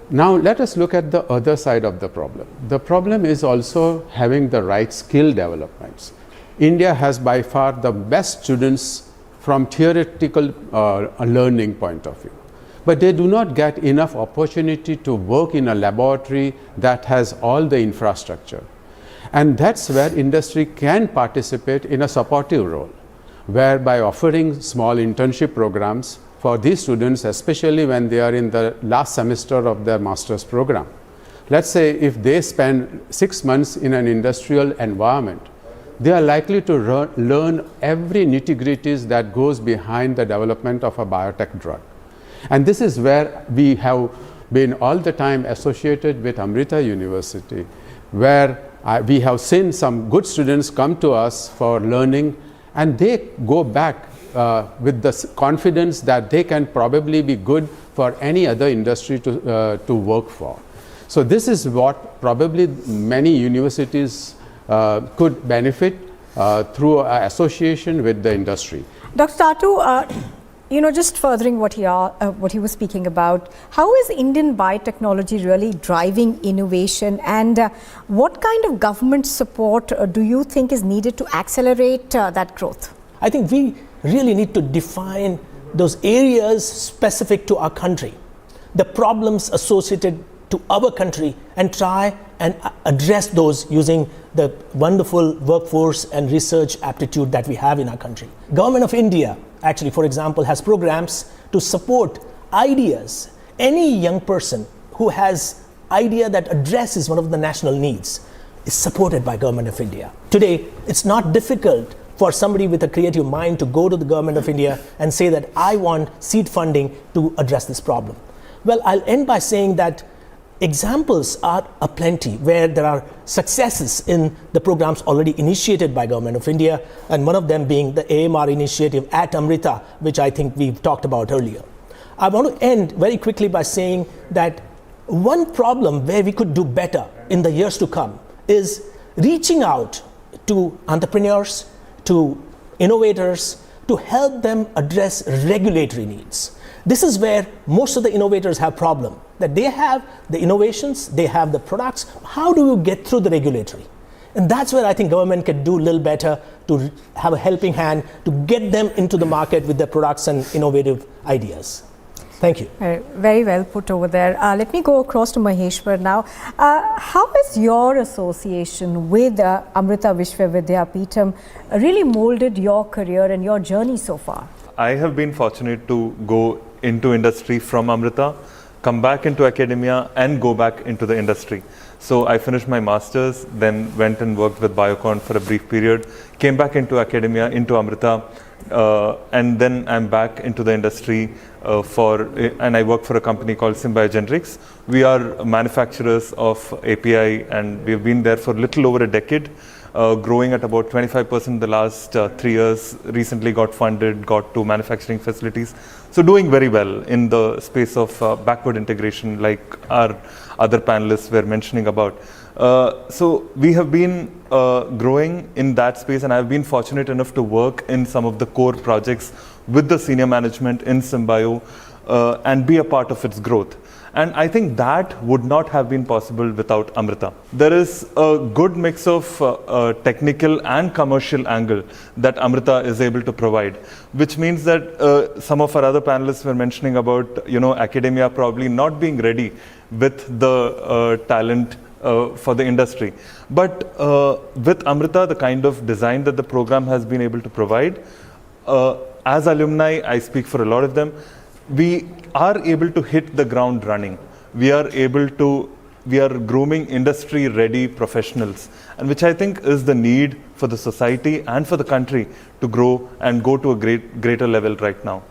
Now let us look at the other side of the problem. The problem is also having the right skill developments. India has by far the best students from theoretical learning point of view, but they do not get enough opportunity to work in a laboratory that has all the infrastructure. And that's where industry can participate in a supportive role, where by offering small internship programs for these students, especially when they are in the last semester of their master's program. Let's say if they spend 6 months in an industrial environment, they are likely to learn every nitty-gritties that goes behind the development of a biotech drug. And this is where we have been all the time associated with Amrita University, where we have seen some good students come to us for learning, and they go back with the confidence that they can probably be good for any other industry to work for. So this is what probably many universities could benefit through association with the industry. Dr. Tatu, just furthering what he was speaking about, how is Indian biotechnology really driving innovation, and what kind of government support do you think is needed to accelerate that growth? I think we really need to define those areas specific to our country, the problems associated to our country, and try and address those using the wonderful workforce and research aptitude that we have in our country. Government of India, actually, for example, has programs to support ideas. Any young person who has idea that addresses one of the national needs is supported by Government of India. Today, it's not difficult for somebody with a creative mind to go to the Government of India and say that I want seed funding to address this problem. Well, I'll end by saying that examples are aplenty where there are successes in the programs already initiated by Government of India, and one of them being the AMR initiative at Amrita, which I think we've talked about earlier. I want to end very quickly by saying that one problem where we could do better in the years to come is reaching out to entrepreneurs, to innovators, to help them address regulatory needs. This is where most of the innovators have problem, that they have the innovations, they have the products. How do you get through the regulatory? And that's where I think government can do a little better to have a helping hand to get them into the market with their products and innovative ideas. Thank you. Very well put over there. Let me go across to Maheshwar now. How has your association with Amrita Vishwa Vidyapeetham really molded your career and your journey so far? I have been fortunate to go into industry from Amrita, come back into academia and go back into the industry. So I finished my master's, then went and worked with Biocon for a brief period, came back into academia, into Amrita, and then I'm back into the industry and I work for a company called Symbiogenerics. We are manufacturers of API and we've been there for a little over a decade. Growing at about 25% the last 3 years, recently got funded, got 2 manufacturing facilities. So doing very well in the space of backward integration like our other panelists were mentioning about. So we have been growing in that space, and I've been fortunate enough to work in some of the core projects with the senior management in Symbio and be a part of its growth. And I think that would not have been possible without Amrita. There is a good mix of technical and commercial angle that Amrita is able to provide, which means that some of our other panelists were mentioning about, academia probably not being ready with the talent for the industry. But with Amrita, the kind of design that the program has been able to provide, as alumni, I speak for a lot of them, we are able to hit the ground running. We are grooming industry-ready professionals, and which I think is the need for the society and for the country to grow and go to a greater level right now.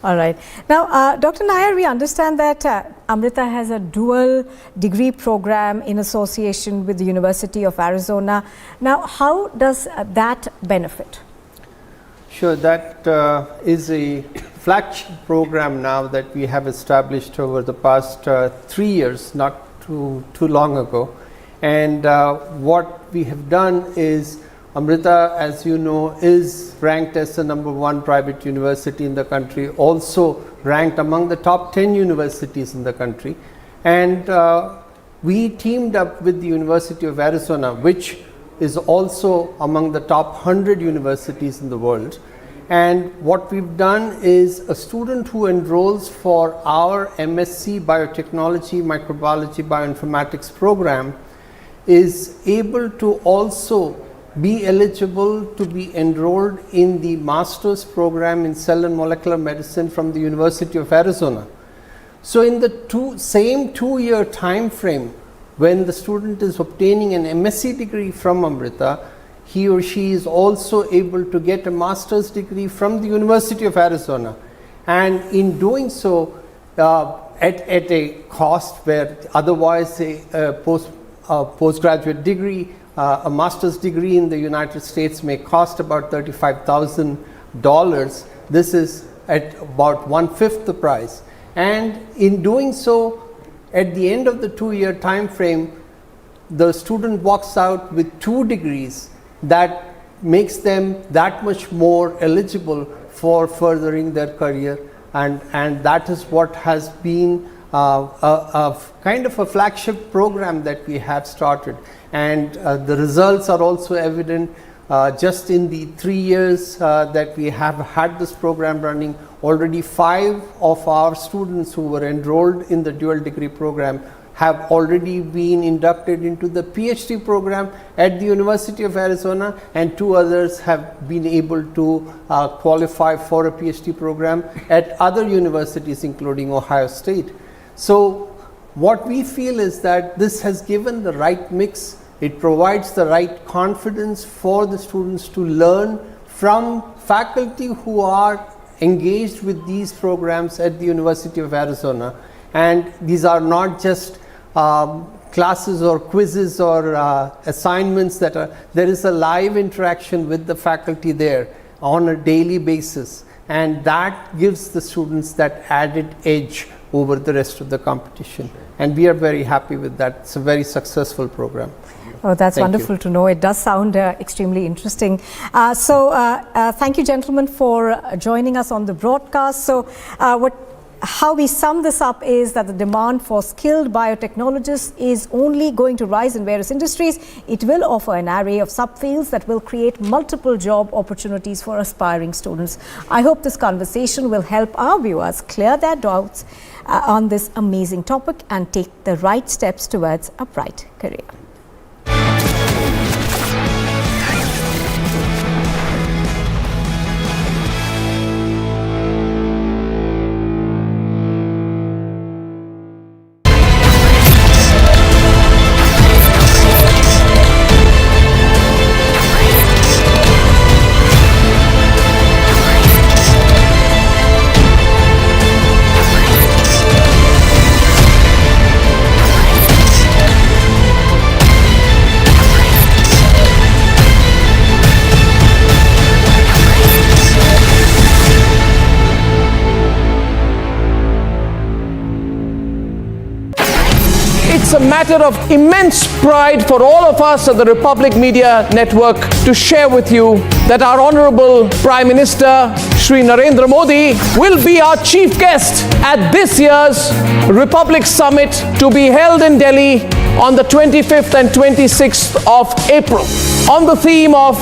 All right. Now, Dr. Nair, we understand that Amrita has a dual degree program in association with the University of Arizona. Now, how does that benefit? Sure, that is a flagship program now that we have established over the past 3 years, not too long ago. And what we have done is, Amrita, as you know, is ranked as the #1 private university in the country, also ranked among the top 10 universities in the country. And we teamed up with the University of Arizona, which is also among the top 100 universities in the world. And what we've done is, a student who enrolls for our MSc Biotechnology, Microbiology, Bioinformatics program is able to also be eligible to be enrolled in the master's program in Cell and Molecular Medicine from the University of Arizona. So in the same 2-year time frame, when the student is obtaining an MSc degree from Amrita, he or she is also able to get a master's degree from the University of Arizona. And in doing so, at a cost where otherwise a postgraduate degree, a master's degree in the United States may cost about $35,000. This is at about 1/5 the price. And in doing so, at the end of the 2-year time frame, the student walks out with 2 degrees that makes them that much more eligible for furthering their career, and that is what has been a kind of a flagship program that we have started, and the results are also evident. Just in the 3 years that we have had this program running, already 5 of our students who were enrolled in the dual degree program have already been inducted into the PhD program at the University of Arizona, and 2 others have been able to qualify for a PhD program at other universities, including Ohio State. So what we feel is that this has given the right mix. It provides the right confidence for the students to learn from faculty who are engaged with these programs at the University of Arizona. And these are not just classes or quizzes or assignments that are, there is a live interaction with the faculty there on a daily basis, and that gives the students that added edge over the rest of the competition, and we are very happy with that. It's a very successful program. Oh, that's Thank wonderful you. to know. It does sound extremely interesting. Thank you, gentlemen, for joining us on the broadcast. So how we sum this up is that the demand for skilled biotechnologists is only going to rise in various industries. It will offer an array of subfields that will create multiple job opportunities for aspiring students. I hope this conversation will help our viewers clear their doubts on this amazing topic and take the right steps towards a bright career. It's a matter of immense pride for all of us at the Republic Media Network to share with you that our Honorable Prime Minister Shri Narendra Modi will be our chief guest at this year's Republic Summit to be held in Delhi on the 25th and 26th of April on the theme of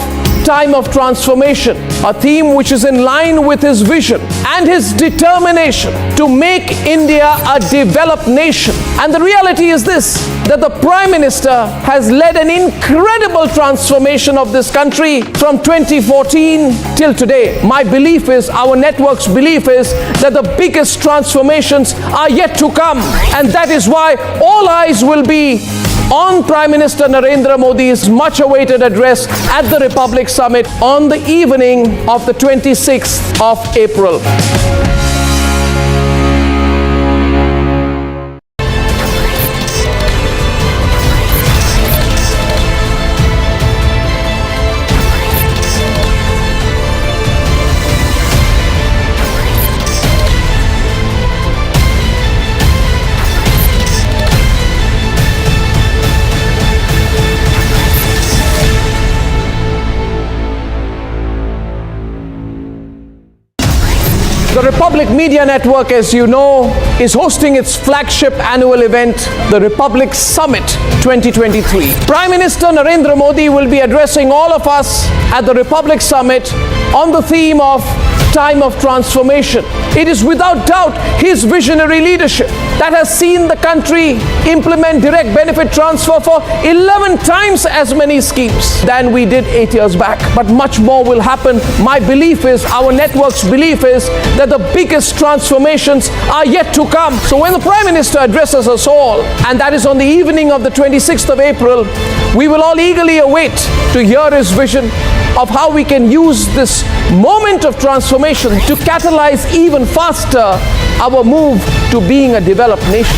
Time of Transformation, a theme which is in line with his vision and his determination to make India a developed nation. And the reality is this, that the Prime Minister has led an incredible transformation of this country from 2014 till today. My belief is, our network's belief is, that the biggest transformations are yet to come. And that is why all eyes will be on Prime Minister Narendra Modi's much awaited address at the Republic Summit on the evening of the 26th of April. The Republic Media Network, as you know, is hosting its flagship annual event, the Republic Summit 2023. Prime Minister Narendra Modi will be addressing all of us at the Republic Summit on the theme of Time of Transformation. It is without doubt his visionary leadership that has seen the country implement direct benefit transfer for 11 times as many schemes than we did 8 years back. But much more will happen. My belief is, our network's belief is, that the biggest transformations are yet to come. So when the Prime Minister addresses us all, and that is on the evening of the 26th of April, we will all eagerly await to hear his vision of how we can use this moment of transformation to catalyze even faster our move to being a developed nation.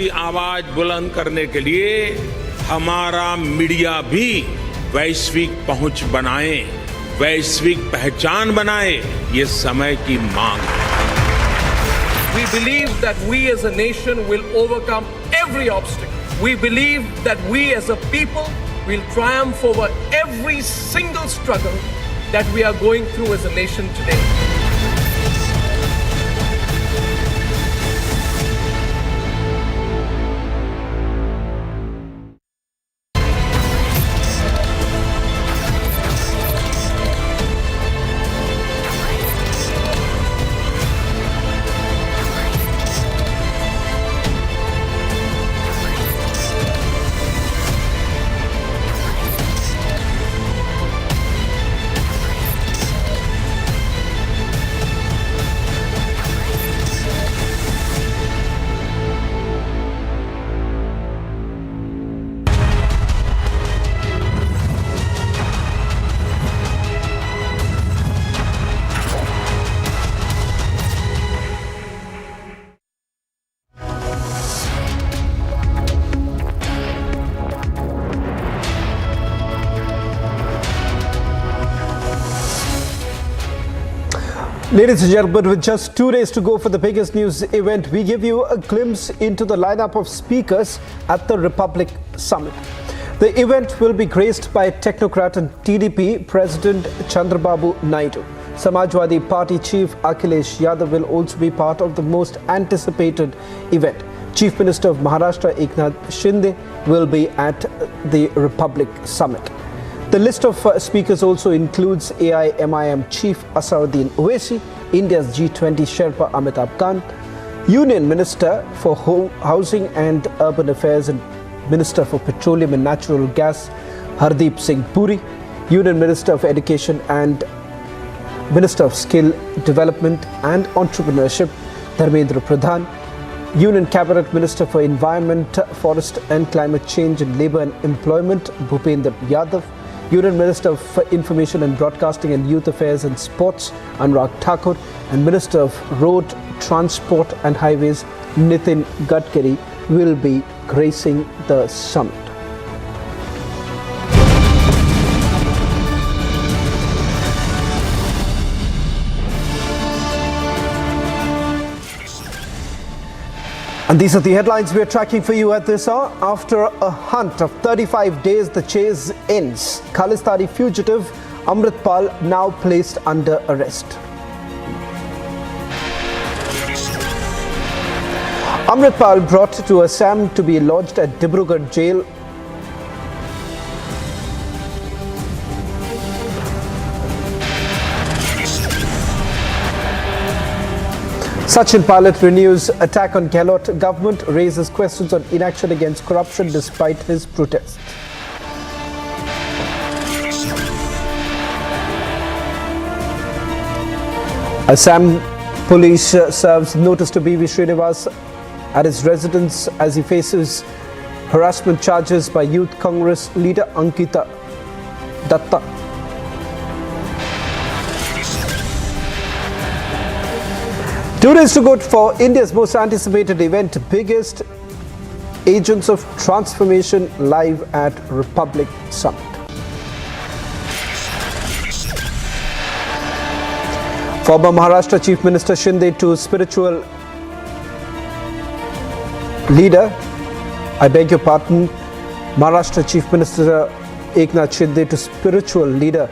की आवाज बुलंद करने के लिए हमारा media भी वैश्विक पहुंच बनाए, वैश्विक पहचान बनाए, ये समय की मांग है। We believe that we as a nation will overcome every obstacle. We believe that we as a people will triumph over every single struggle that we are going through as a nation today. Ladies and gentlemen, with just 2 days to go for the biggest news event, we give you a glimpse into the lineup of speakers at the Republic Summit. The event will be graced by technocrat and TDP President Chandrababu Naidu. Samajwadi Party Chief Akhilesh Yadav will also be part of the most anticipated event. Chief Minister of Maharashtra Eknath Shinde will be at the Republic Summit. The list of speakers also includes AIMIM Chief Asaruddin Owaisi, India's G20 Sherpa Amitabh Kant, Union Minister for Housing and Urban Affairs and Minister for Petroleum and Natural Gas Hardeep Singh Puri, Union Minister of Education and Minister of Skill Development and Entrepreneurship Dharmendra Pradhan, Union Cabinet Minister for Environment, Forest and Climate Change and Labour and Employment Bhupendra Yadav, Union Minister for Information and Broadcasting and Youth Affairs and Sports Anurag Thakur, and Minister of Road, Transport and Highways Nitin Gadkari will be gracing the summit. And these are the headlines we are tracking for you at this hour. After a hunt of 35 days, the chase ends. Khalistani fugitive Amritpal now placed under arrest. Amritpal brought to Assam to be lodged at Dibrugarh jail. Sachin Pilot renews attack on Gehlot. Government raises questions on inaction against corruption despite his protest. Assam police serves notice to B.V. Srinivas at his residence as he faces harassment charges by Youth Congress leader Ankita Datta. Two days to go for India's most anticipated event, biggest Agents of Transformation live at Republic Summit. Former Maharashtra Chief Minister Shinde to spiritual leader, Maharashtra Chief Minister Eknath Shinde to spiritual leader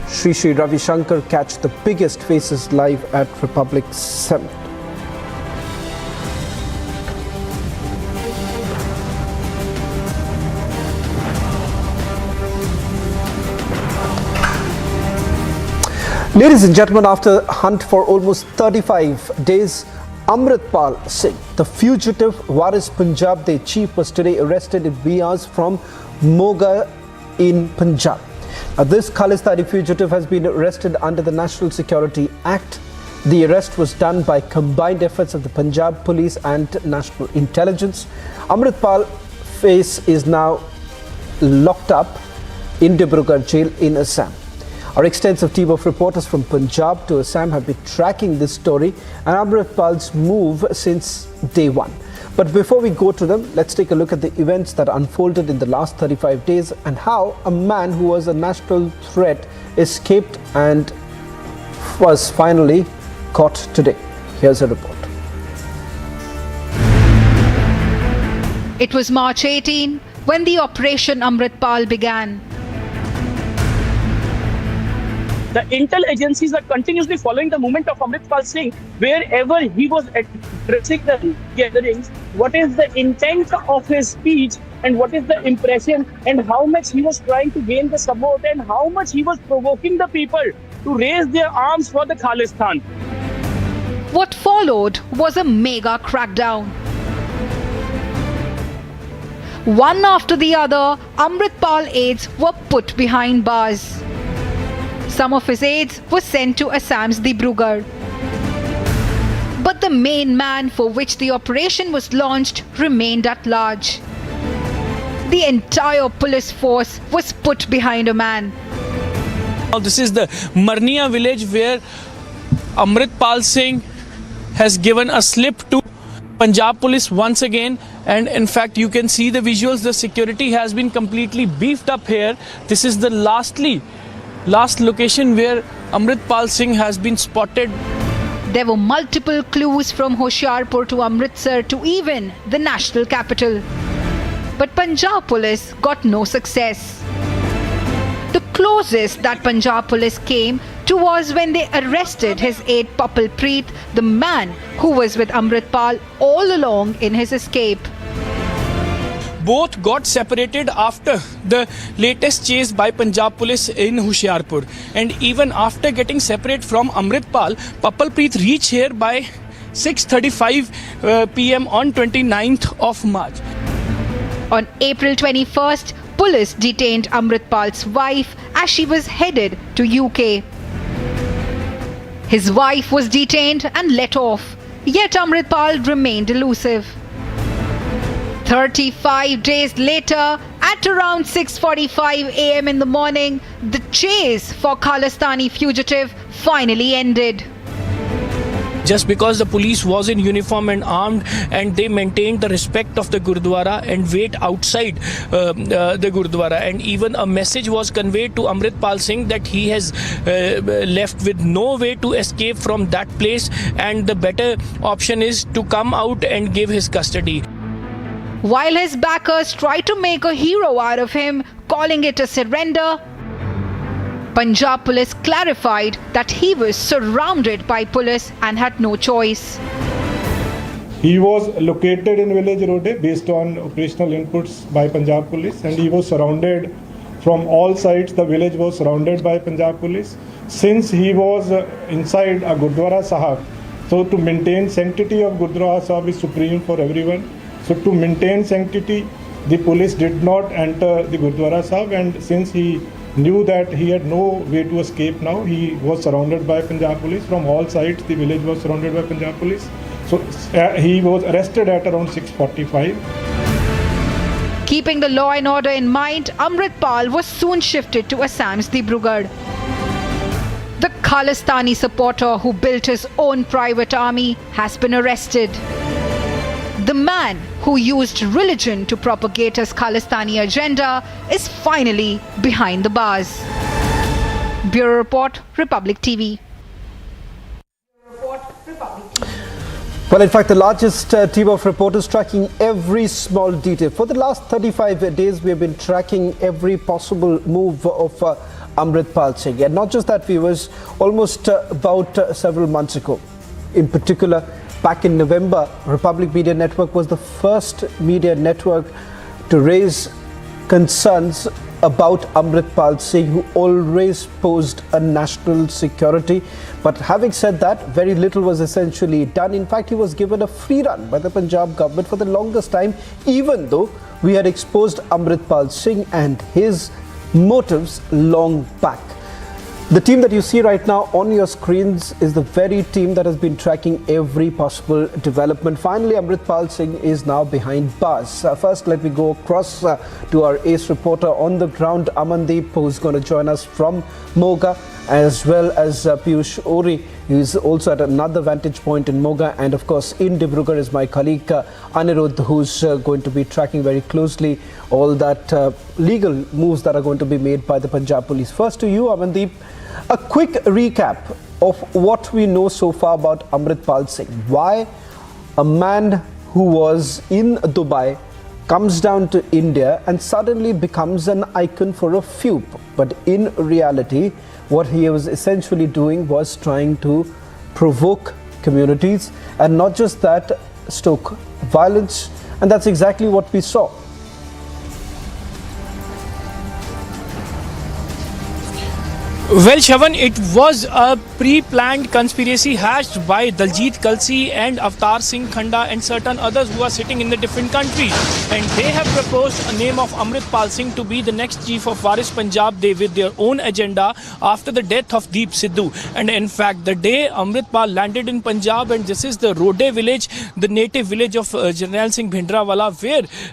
Shri Ravi Shankar catch the biggest faces live at Republic Summit. Ladies and gentlemen, after a hunt for almost 35 days, Amritpal Singh, the fugitive Waris Punjab Day chief, was today arrested in Bias from Moga in Punjab. This Khalistani fugitive has been arrested under the National Security Act. The arrest was done by combined efforts of the Punjab Police and National Intelligence. Amritpal's face is now locked up in Dibrugarh jail in Assam. Our extensive team of reporters from Punjab to Assam have been tracking this story and Amritpal's move since day one. But before we go to them, let's take a look at the events that unfolded in the last 35 days and how a man who was a national threat escaped and was finally caught today. Here's a report. It was March 18 when the Operation Amritpal began. The intel agencies are continuously following the movement of Amritpal Singh wherever he was addressing the gatherings. What is the intent of his speech and what is the impression and how much he was trying to gain the support and how much he was provoking the people to raise their arms for the Khalistan. What followed was a mega crackdown. One after the other, Amritpal aides were put behind bars. Some of his aides were sent to Assam's Dibrugarh. But the main man for which the operation was launched remained at large. The entire police force was put behind a man. Now this is the Marnia village where Amritpal Singh has given a slip to Punjab police once again, and in fact you can see the visuals. The security has been completely beefed up here. This is the last location where Amritpal Singh has been spotted. There were multiple clues from Hoshiarpur to Amritsar to even the national capital. But Punjab police got no success. The closest that Punjab police came to was when they arrested his aide Papal Preet, the man who was with Amritpal all along in his escape. Both got separated after the latest chase by Punjab police in Hoshiarpur. And even after getting separate from Amritpal, Papal Preet reached here by 6:35 p.m. on 29th of March. On April 21st, police detained Amritpal's wife as she was headed to UK. His wife was detained and let off, yet Amritpal remained elusive. 35 days later, at around 6:45 a.m. in the morning, the chase for Khalistani fugitive finally ended. Just because the police was in uniform and armed and they maintained the respect of the Gurdwara and wait outside the Gurdwara, and even a message was conveyed to Amritpal Singh that he has left with no way to escape from that place and the better option is to come out and give his custody. While his backers tried to make a hero out of him, calling it a surrender, Punjab police clarified that he was surrounded by police and had no choice. He was located in village Rode based on operational inputs by Punjab police, and he was surrounded from all sides. The village was surrounded by Punjab police. Since he was inside a Gurdwara Sahib, so to maintain sanctity of Gurdwara Sahib is supreme for everyone. So to maintain sanctity, the police did not enter the Gurdwara Sahib, and since he knew that he had no way to escape now, he was surrounded by Punjab police from all sides. The village was surrounded by Punjab police. So he was arrested at around 6:45. Keeping the law and order in mind, Amritpal was soon shifted to Assam's Dibrugarh. The Khalistani supporter who built his own private army has been arrested. The man who used religion to propagate his Khalistani agenda is finally behind the bars. Bureau Report, Republic TV. Well, in fact, the largest team of reporters tracking every small detail. For the last 35 days, we have been tracking every possible move of Amritpal Singh. And not just that, viewers, almost about several months ago, in particular, back in November, Republic Media Network was the first media network to raise concerns about Amritpal Singh, who always posed a national security. But having said that, very little was essentially done. In fact, he was given a free run by the Punjab government for the longest time, even though we had exposed Amritpal Singh and his motives long back. The team that you see right now on your screens is the very team that has been tracking every possible development. Finally, Amritpal Singh is now behind bars. First, let me go across to our ace reporter on the ground, Amandeep, who's going to join us from Moga, as well as Piyush Ori He's also at another vantage point in Moga, and of course in Dibrugarh is my colleague Anirudh, who's going to be tracking very closely all that legal moves that are going to be made by the Punjab Police. First to you, Amandeep, a quick recap of what we know so far about Amritpal Singh. Why a man who was in Dubai comes down to India and suddenly becomes an icon for a few. But in reality, what he was essentially doing was trying to provoke communities, and not just that, stoke violence. And that's exactly what we saw. Well, Shavan, it was a pre-planned conspiracy hatched by Daljit Kalsi and Avtar Singh Khanda and certain others who are sitting in the different countries. And they have proposed a name of Amritpal Singh to be the next chief of Waris Punjab Day with their own agenda after the death of Deep Sidhu. And in fact, the day Amritpal landed in Punjab, and this is the Rode village, the native village of Jarnail Singh Bhindrawala,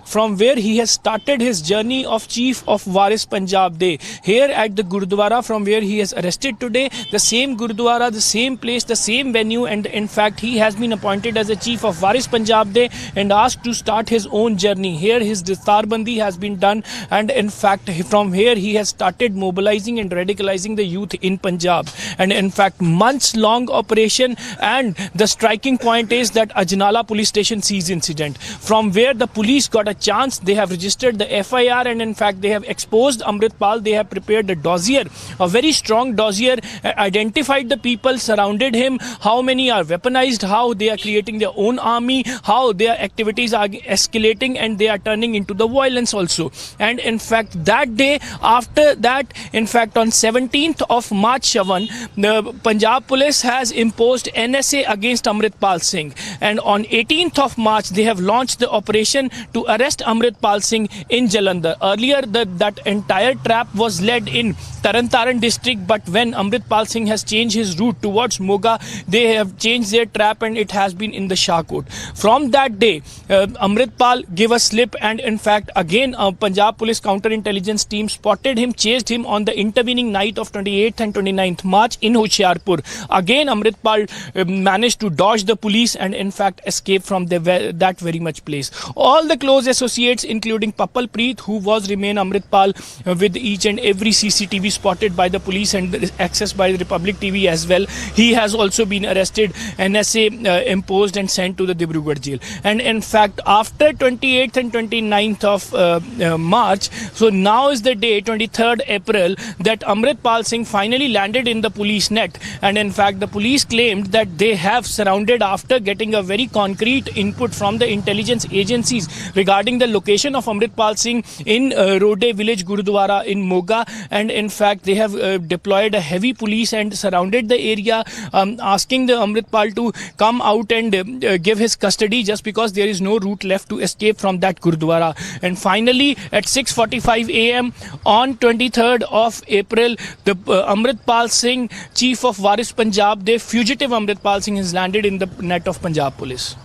from where he has started his journey of chief of Waris Punjab Day. Here at the Gurdwara from where he is arrested today, the same Gurdwara, the same place, the same venue, and in fact he has been appointed as a chief of Waris Punjab Day and asked to start his own journey. Here his Dastarbandi has been done, and in fact from here he has started mobilizing and radicalizing the youth in Punjab. And in fact months long operation, and the striking point is that Ajnala police station siege incident, from where the police got a chance. They have registered the FIR, and in fact they have exposed Amritpal. They have prepared a dossier, a very strong dossier, identified the people, surrounded him, how many are weaponized, how they are creating their own army, how their activities are escalating, and they are turning into the violence also. And in fact that day, after that, in fact on 17th of March, Shavan, the Punjab police has imposed NSA against Amritpal Singh, and on 18th of March they have launched the operation to arrest Amritpal Singh in Jalandhar. Earlier that entire trap was led in Taran district, but when Amritpal Singh has changed his route towards Moga, they have changed their trap and it has been in the Shahkot. From that day, Amritpal gave a slip, and in fact again Punjab police counterintelligence team spotted him, chased him on the intervening night of 28th and 29th March in Hoshiarpur. Again Amritpal managed to dodge the police and in fact escape from that very much place. All the close associates, including Papal Preet, who was remain Amritpal with each and every CCTV spotted by the police and accessed by the Republic TV as well. He has also been arrested, NSA imposed and sent to the Dibrugarh jail. And in fact after 28th and 29th of March, so now is the day, 23rd April, that Amritpal Singh finally landed in the police net. And in fact the police claimed that they have surrounded, after getting a very concrete input from the intelligence agencies regarding the location of Amritpal Singh in Rode village Gurdwara in Moga, and in fact they have deployed a heavy police and surrounded the area, asking the Amritpal to come out and give his custody, just because there is no route left to escape from that Gurdwara. And finally at 6:45 AM on 23rd of April, the Amritpal Singh, chief of Waris Punjab, the fugitive Amritpal Singh, has landed in the net of Punjab police.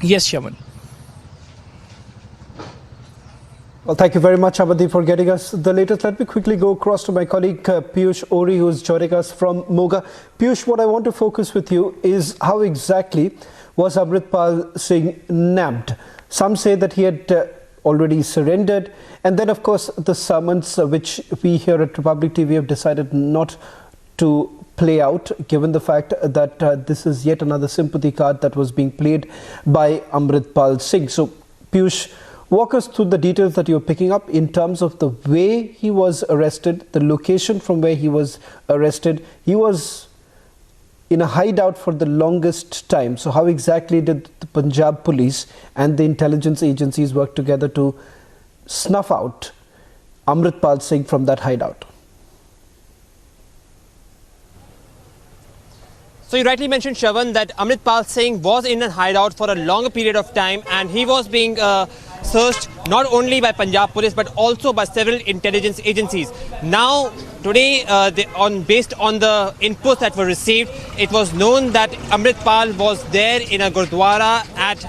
Yes, Shavan. Well, thank you very much, Abadi, for getting us the latest. Let me quickly go across to my colleague Piyush Ori, who is joining us from Moga. Piyush, what I want to focus with you is how exactly was Amritpal Singh nabbed? Some say that he had already surrendered, and then of course the summons which we here at Republic TV have decided not to play out, given the fact that this is yet another sympathy card that was being played by Amritpal Singh. So Piyush, walk us through the details that you're picking up in terms of the way he was arrested, the location from where he was arrested. He was in a hideout for the longest time. So how exactly did the Punjab police and the intelligence agencies work together to snuff out Amritpal Singh from that hideout? So you rightly mentioned, Shavan, that Amritpal Singh was in a hideout for a longer period of time, and he was being searched not only by Punjab police but also by several intelligence agencies. Now today, based on the inputs that were received, it was known that Amritpal was there in a Gurdwara at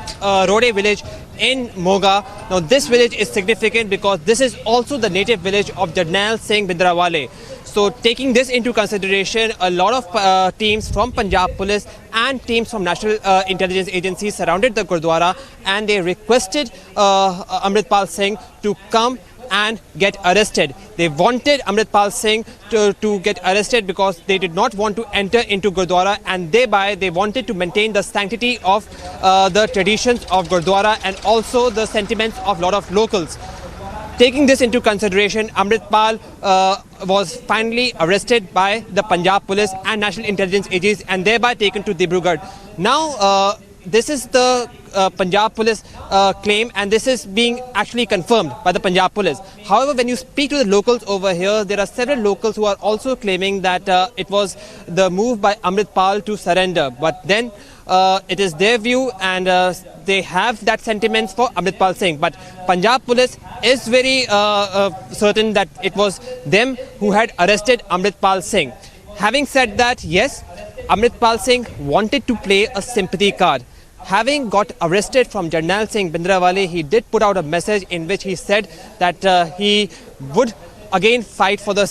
Rode village in Moga. Now this village is significant because this is also the native village of Jantar Singh Bhindranwale. So taking this into consideration, a lot of teams from Punjab Police and teams from National Intelligence Agencies surrounded the Gurdwara, and they requested Amritpal Singh to come and get arrested. They wanted Amritpal Singh to get arrested because they did not want to enter into Gurdwara, and thereby they wanted to maintain the sanctity of the traditions of Gurdwara and also the sentiments of a lot of locals. Taking this into consideration, Amritpal was finally arrested by the Punjab Police and National Intelligence Agencies and thereby taken to Dibrugarh. Now, this is the Punjab Police claim, and this is being actually confirmed by the Punjab Police. However, when you speak to the locals over here, there are several locals who are also claiming that it was the move by Amritpal to surrender. But then it is their view, and they have that sentiment for Amritpal Singh. But Punjab Police is very certain that it was them who had arrested Amritpal Singh. Having said that, yes, Amritpal Singh wanted to play a sympathy card. Having got arrested from Jantar Singh Bhindranwale, he did put out a message in which he said that he would again fight for the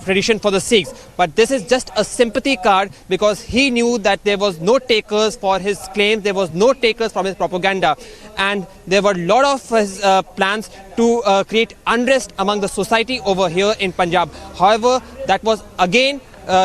tradition for the Sikhs. But this is just a sympathy card because he knew that there was no takers for his claims, there was no takers from his propaganda. And there were a lot of his plans to create unrest among the society over here in Punjab. However, that was again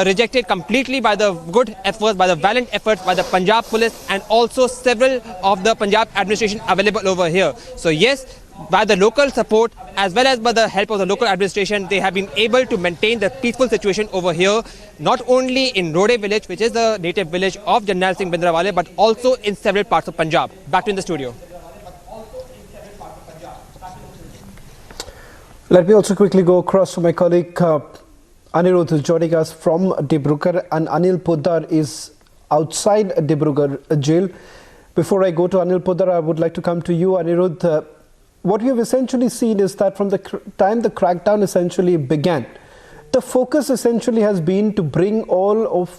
rejected completely by the good efforts, by the valiant efforts by the Punjab Police and also several of the Punjab administration available over here. So yes, by the local support as well as by the help of the local administration, they have been able to maintain the peaceful situation over here, not only in Rode village, which is the native village of Jantar Singh Bhindranwale, but also in several parts of Punjab. Back to in the studio. Let me also quickly go across to my colleague Anirudh, who is joining us from Dibrugarh, and Anil Poddar is outside Dibrugarh jail. Before I go to Anil Poddar, I would like to come to you, Anirudh. What we have essentially seen is that from the time the crackdown essentially began, the focus essentially has been to bring all of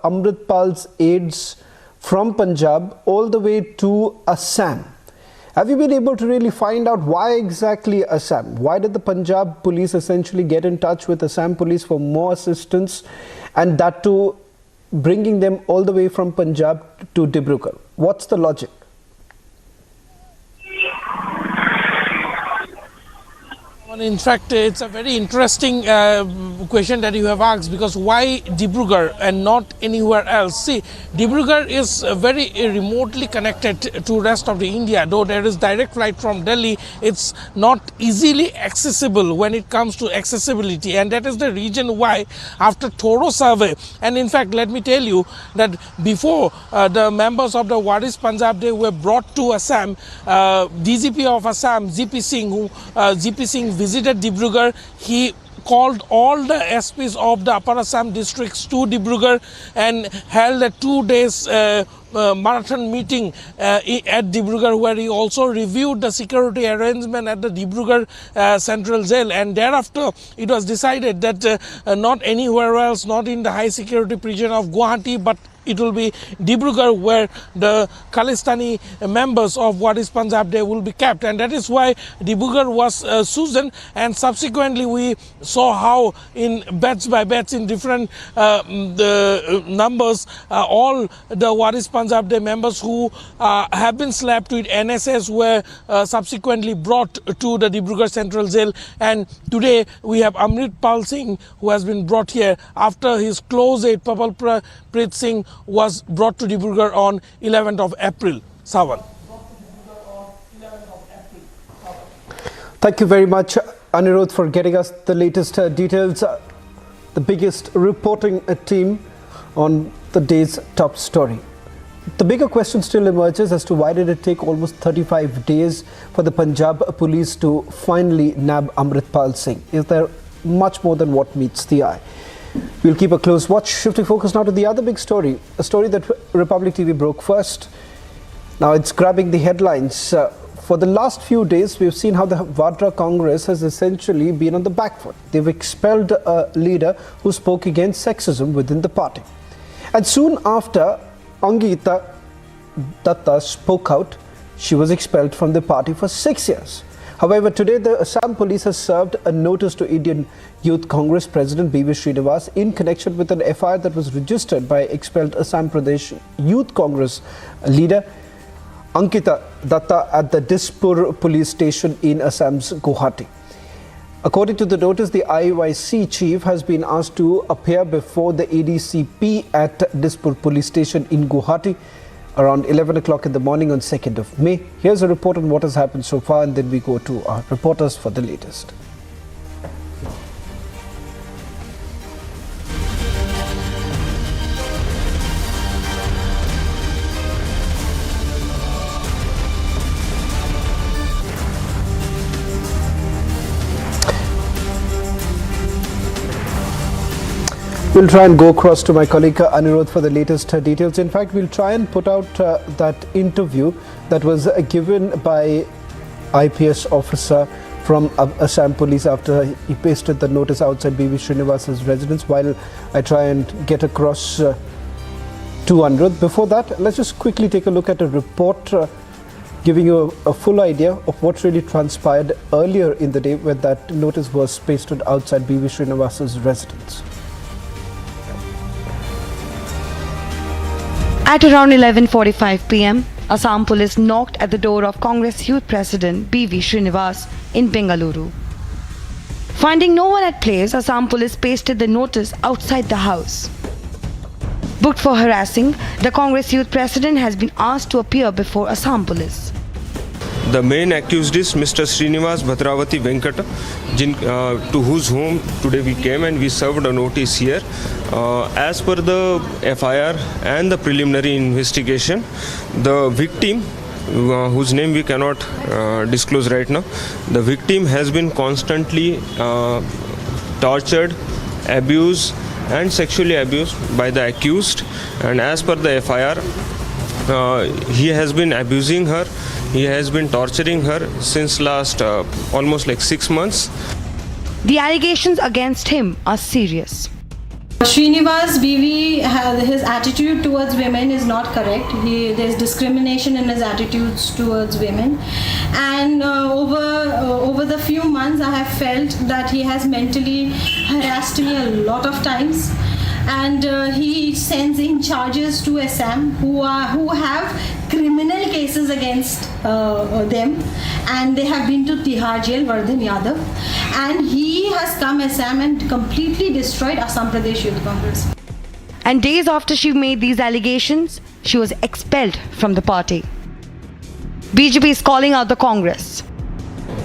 Amritpal's aides from Punjab all the way to Assam. Have you been able to really find out why exactly Assam? Why did the Punjab police essentially get in touch with Assam police for more assistance, and that too bringing them all the way from Punjab to Dibrugarh? What's the logic? In fact, it's a very interesting question that you have asked, because why Dibrugarh and not anywhere else? See, Dibrugarh is very remotely connected to rest of the India. Though there is direct flight from Delhi, it's not easily accessible when it comes to accessibility, and that is the reason why, after thorough survey, and in fact let me tell you that before the members of the Waris Punjab, they were brought to Assam, DGP of Assam, GP Singh visited Dibrugarh. He called all the SPs of the Upper Assam districts to Dibrugarh and held a 2 days marathon meeting at Dibrugarh, where he also reviewed the security arrangement at the Dibrugarh Central Jail, and thereafter it was decided that not anywhere else, not in the high security prison of Guwahati, but it will be Dibrugarh, where the Khalistani members of Waris Punjab, they will be kept, and that is why Dibrugarh was chosen. And subsequently we saw how in batch by batch, in different numbers, all the Waris Punjab Day members who have been slapped with NSS were subsequently brought to the Dibrugarh Central Jail, and today we have Amritpal Singh, who has been brought here after his close aide Papal Preet Singh was brought to Dibrugarh on 11th of April. Sawan. Thank you very much, Anirudh, for getting us the latest details. The biggest reporting team on the day's top story. The bigger question still emerges as to why did it take almost 35 days for the Punjab police to finally nab Amritpal Singh? Is there much more than what meets the eye? We'll keep a close watch. Shifting focus now to the other big story, a story that Republic TV broke first. Now it's grabbing the headlines. For the last few days, we've seen how the Vadra Congress has essentially been on the back foot. They've expelled a leader who spoke against sexism within the party. And soon after Angita Datta spoke out, she was expelled from the party for 6 years. However, today the Assam police has served a notice to Indian Youth Congress President B.V. Srinivas in connection with an FIR that was registered by expelled Assam Pradesh Youth Congress leader Ankita Datta at the Dispur police station in Assam's Guwahati. According to the notice, the IYC chief has been asked to appear before the ADCP at Dispur police station in Guwahati around 11 o'clock in the morning on 2nd of May. Here's a report on what has happened so far, and then we go to our reporters for the latest. We'll try and go across to my colleague Anirudh for the latest details. In fact, we'll try and put out that interview that was given by IPS officer from Assam Police after he pasted the notice outside B.V. Srinivas's residence, while I try and get across to Anirudh. Before that, let's just quickly take a look at a report giving you a full idea of what really transpired earlier in the day when that notice was pasted outside B.V. Srinivas's residence. At around 11:45 p.m., Assam police knocked at the door of Congress Youth President B.V. Srinivas in Bengaluru. Finding no one at place, Assam police pasted the notice outside the house. Booked for harassing, the Congress Youth President has been asked to appear before Assam police. The main accused is Mr. Srinivas Bhadravati Venkata, to whose home today we came and we served a notice here. As per the FIR and the preliminary investigation, the victim, whose name we cannot disclose right now, the victim has been constantly tortured, abused and sexually abused by the accused, and as per the FIR, he has been abusing her. He has been torturing her since last almost like 6 months. The allegations against him are serious. Srinivas BV, his attitude towards women is not correct. There's discrimination in his attitudes towards women, and over the few months I have felt that he has mentally harassed me a lot of times, and he sends in charges to Assam who have criminal cases against them, and they have been to Tihar jail, Vardhan Yadav, and he has come Assam and completely destroyed Assam Pradesh Youth Congress. And days after she made these allegations, she was expelled from the party. BJP is calling out the Congress.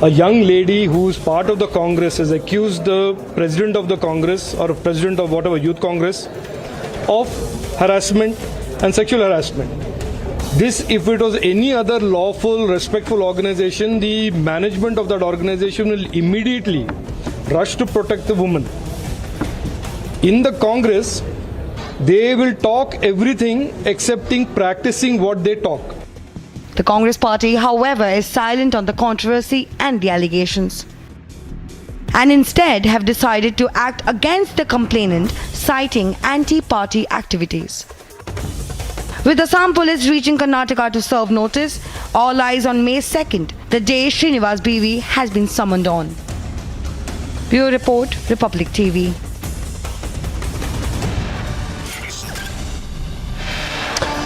A young lady who's part of the Congress has accused the president of the Congress or president of whatever youth Congress of harassment and sexual harassment. This, if it was any other lawful, respectful organization, the management of that organization will immediately rush to protect the woman. In the Congress, they will talk everything excepting practicing what they talk. The Congress party, however, is silent on the controversy and the allegations, and instead have decided to act against the complainant, citing anti-party activities. With Assam police reaching Karnataka to serve notice, all eyes on May 2nd, the day Srinivas BV has been summoned on. Bureau Report, Republic TV.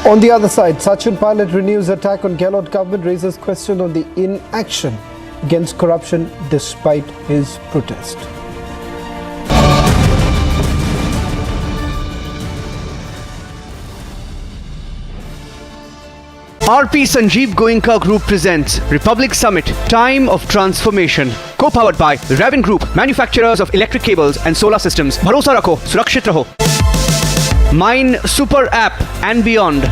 On the other side, Sachin Pilot renews attack on Gehlot government, raises question on the inaction against corruption despite his protest. RP Sanjeev Goenka Group presents Republic Summit, Time of Transformation. Co-powered by Raven Group, manufacturers of electric cables and solar systems. Bharosa rakho, surakshit raho. Mine Super App and beyond.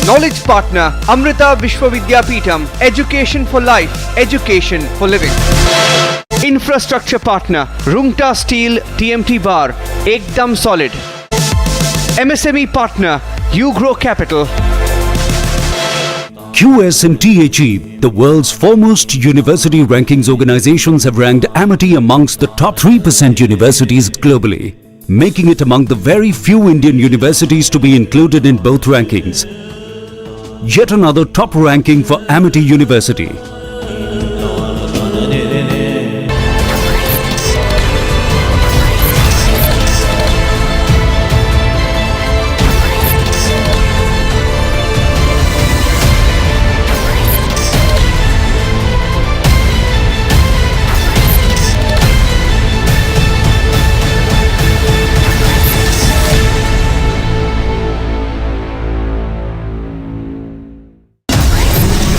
Knowledge partner, Amrita Vishwavidyapeetham. Education for life, education for living. Infrastructure partner, Rungta Steel TMT Bar, Ekdam Solid. MSME partner, Grow Capital. QS and THE, the world's foremost university rankings organizations, have ranked Amity amongst the top 3% universities globally, making it among the very few Indian universities to be included in both rankings. yet another top ranking for Amity University.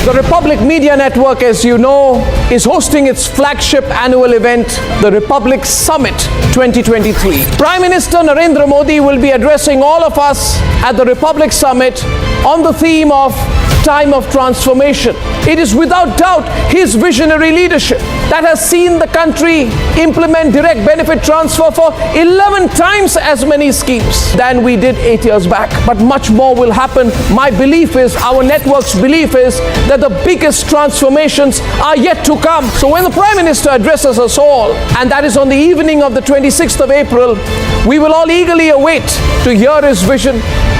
The Republic Media Network, as you know, is hosting its flagship annual event, the Republic Summit 2023. Prime Minister Narendra Modi will be addressing all of us at the Republic Summit on the theme of time of transformation. It is without doubt his visionary leadership that has seen the country implement direct benefit transfer for 11 times as many schemes than we did 8 years back. But much more will happen. My belief is, our network's belief is, that the biggest transformations are yet to come. So when the Prime Minister addresses us all, and that is on the evening of the 26th of April, we will all eagerly await to hear his vision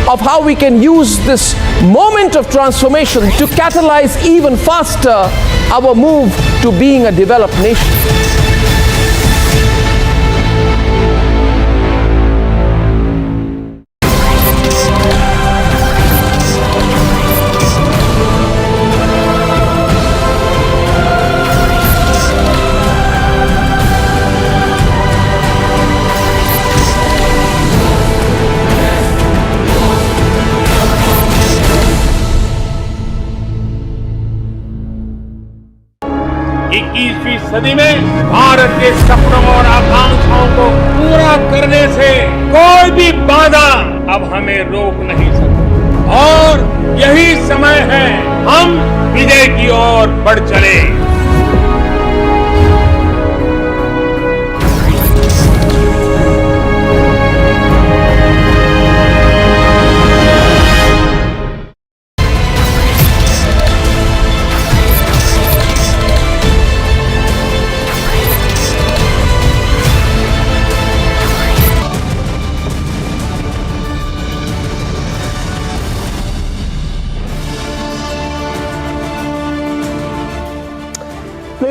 of how we can use this moment of transformation to catalyze even faster our move to being a developed nation. इक्कीसवीं सदी में भारत के सपनों और आकांक्षाओं को पूरा करने से कोई भी बाधा अब हमें रोक नहीं सकती और यही समय है हम विजय की ओर बढ़ चले।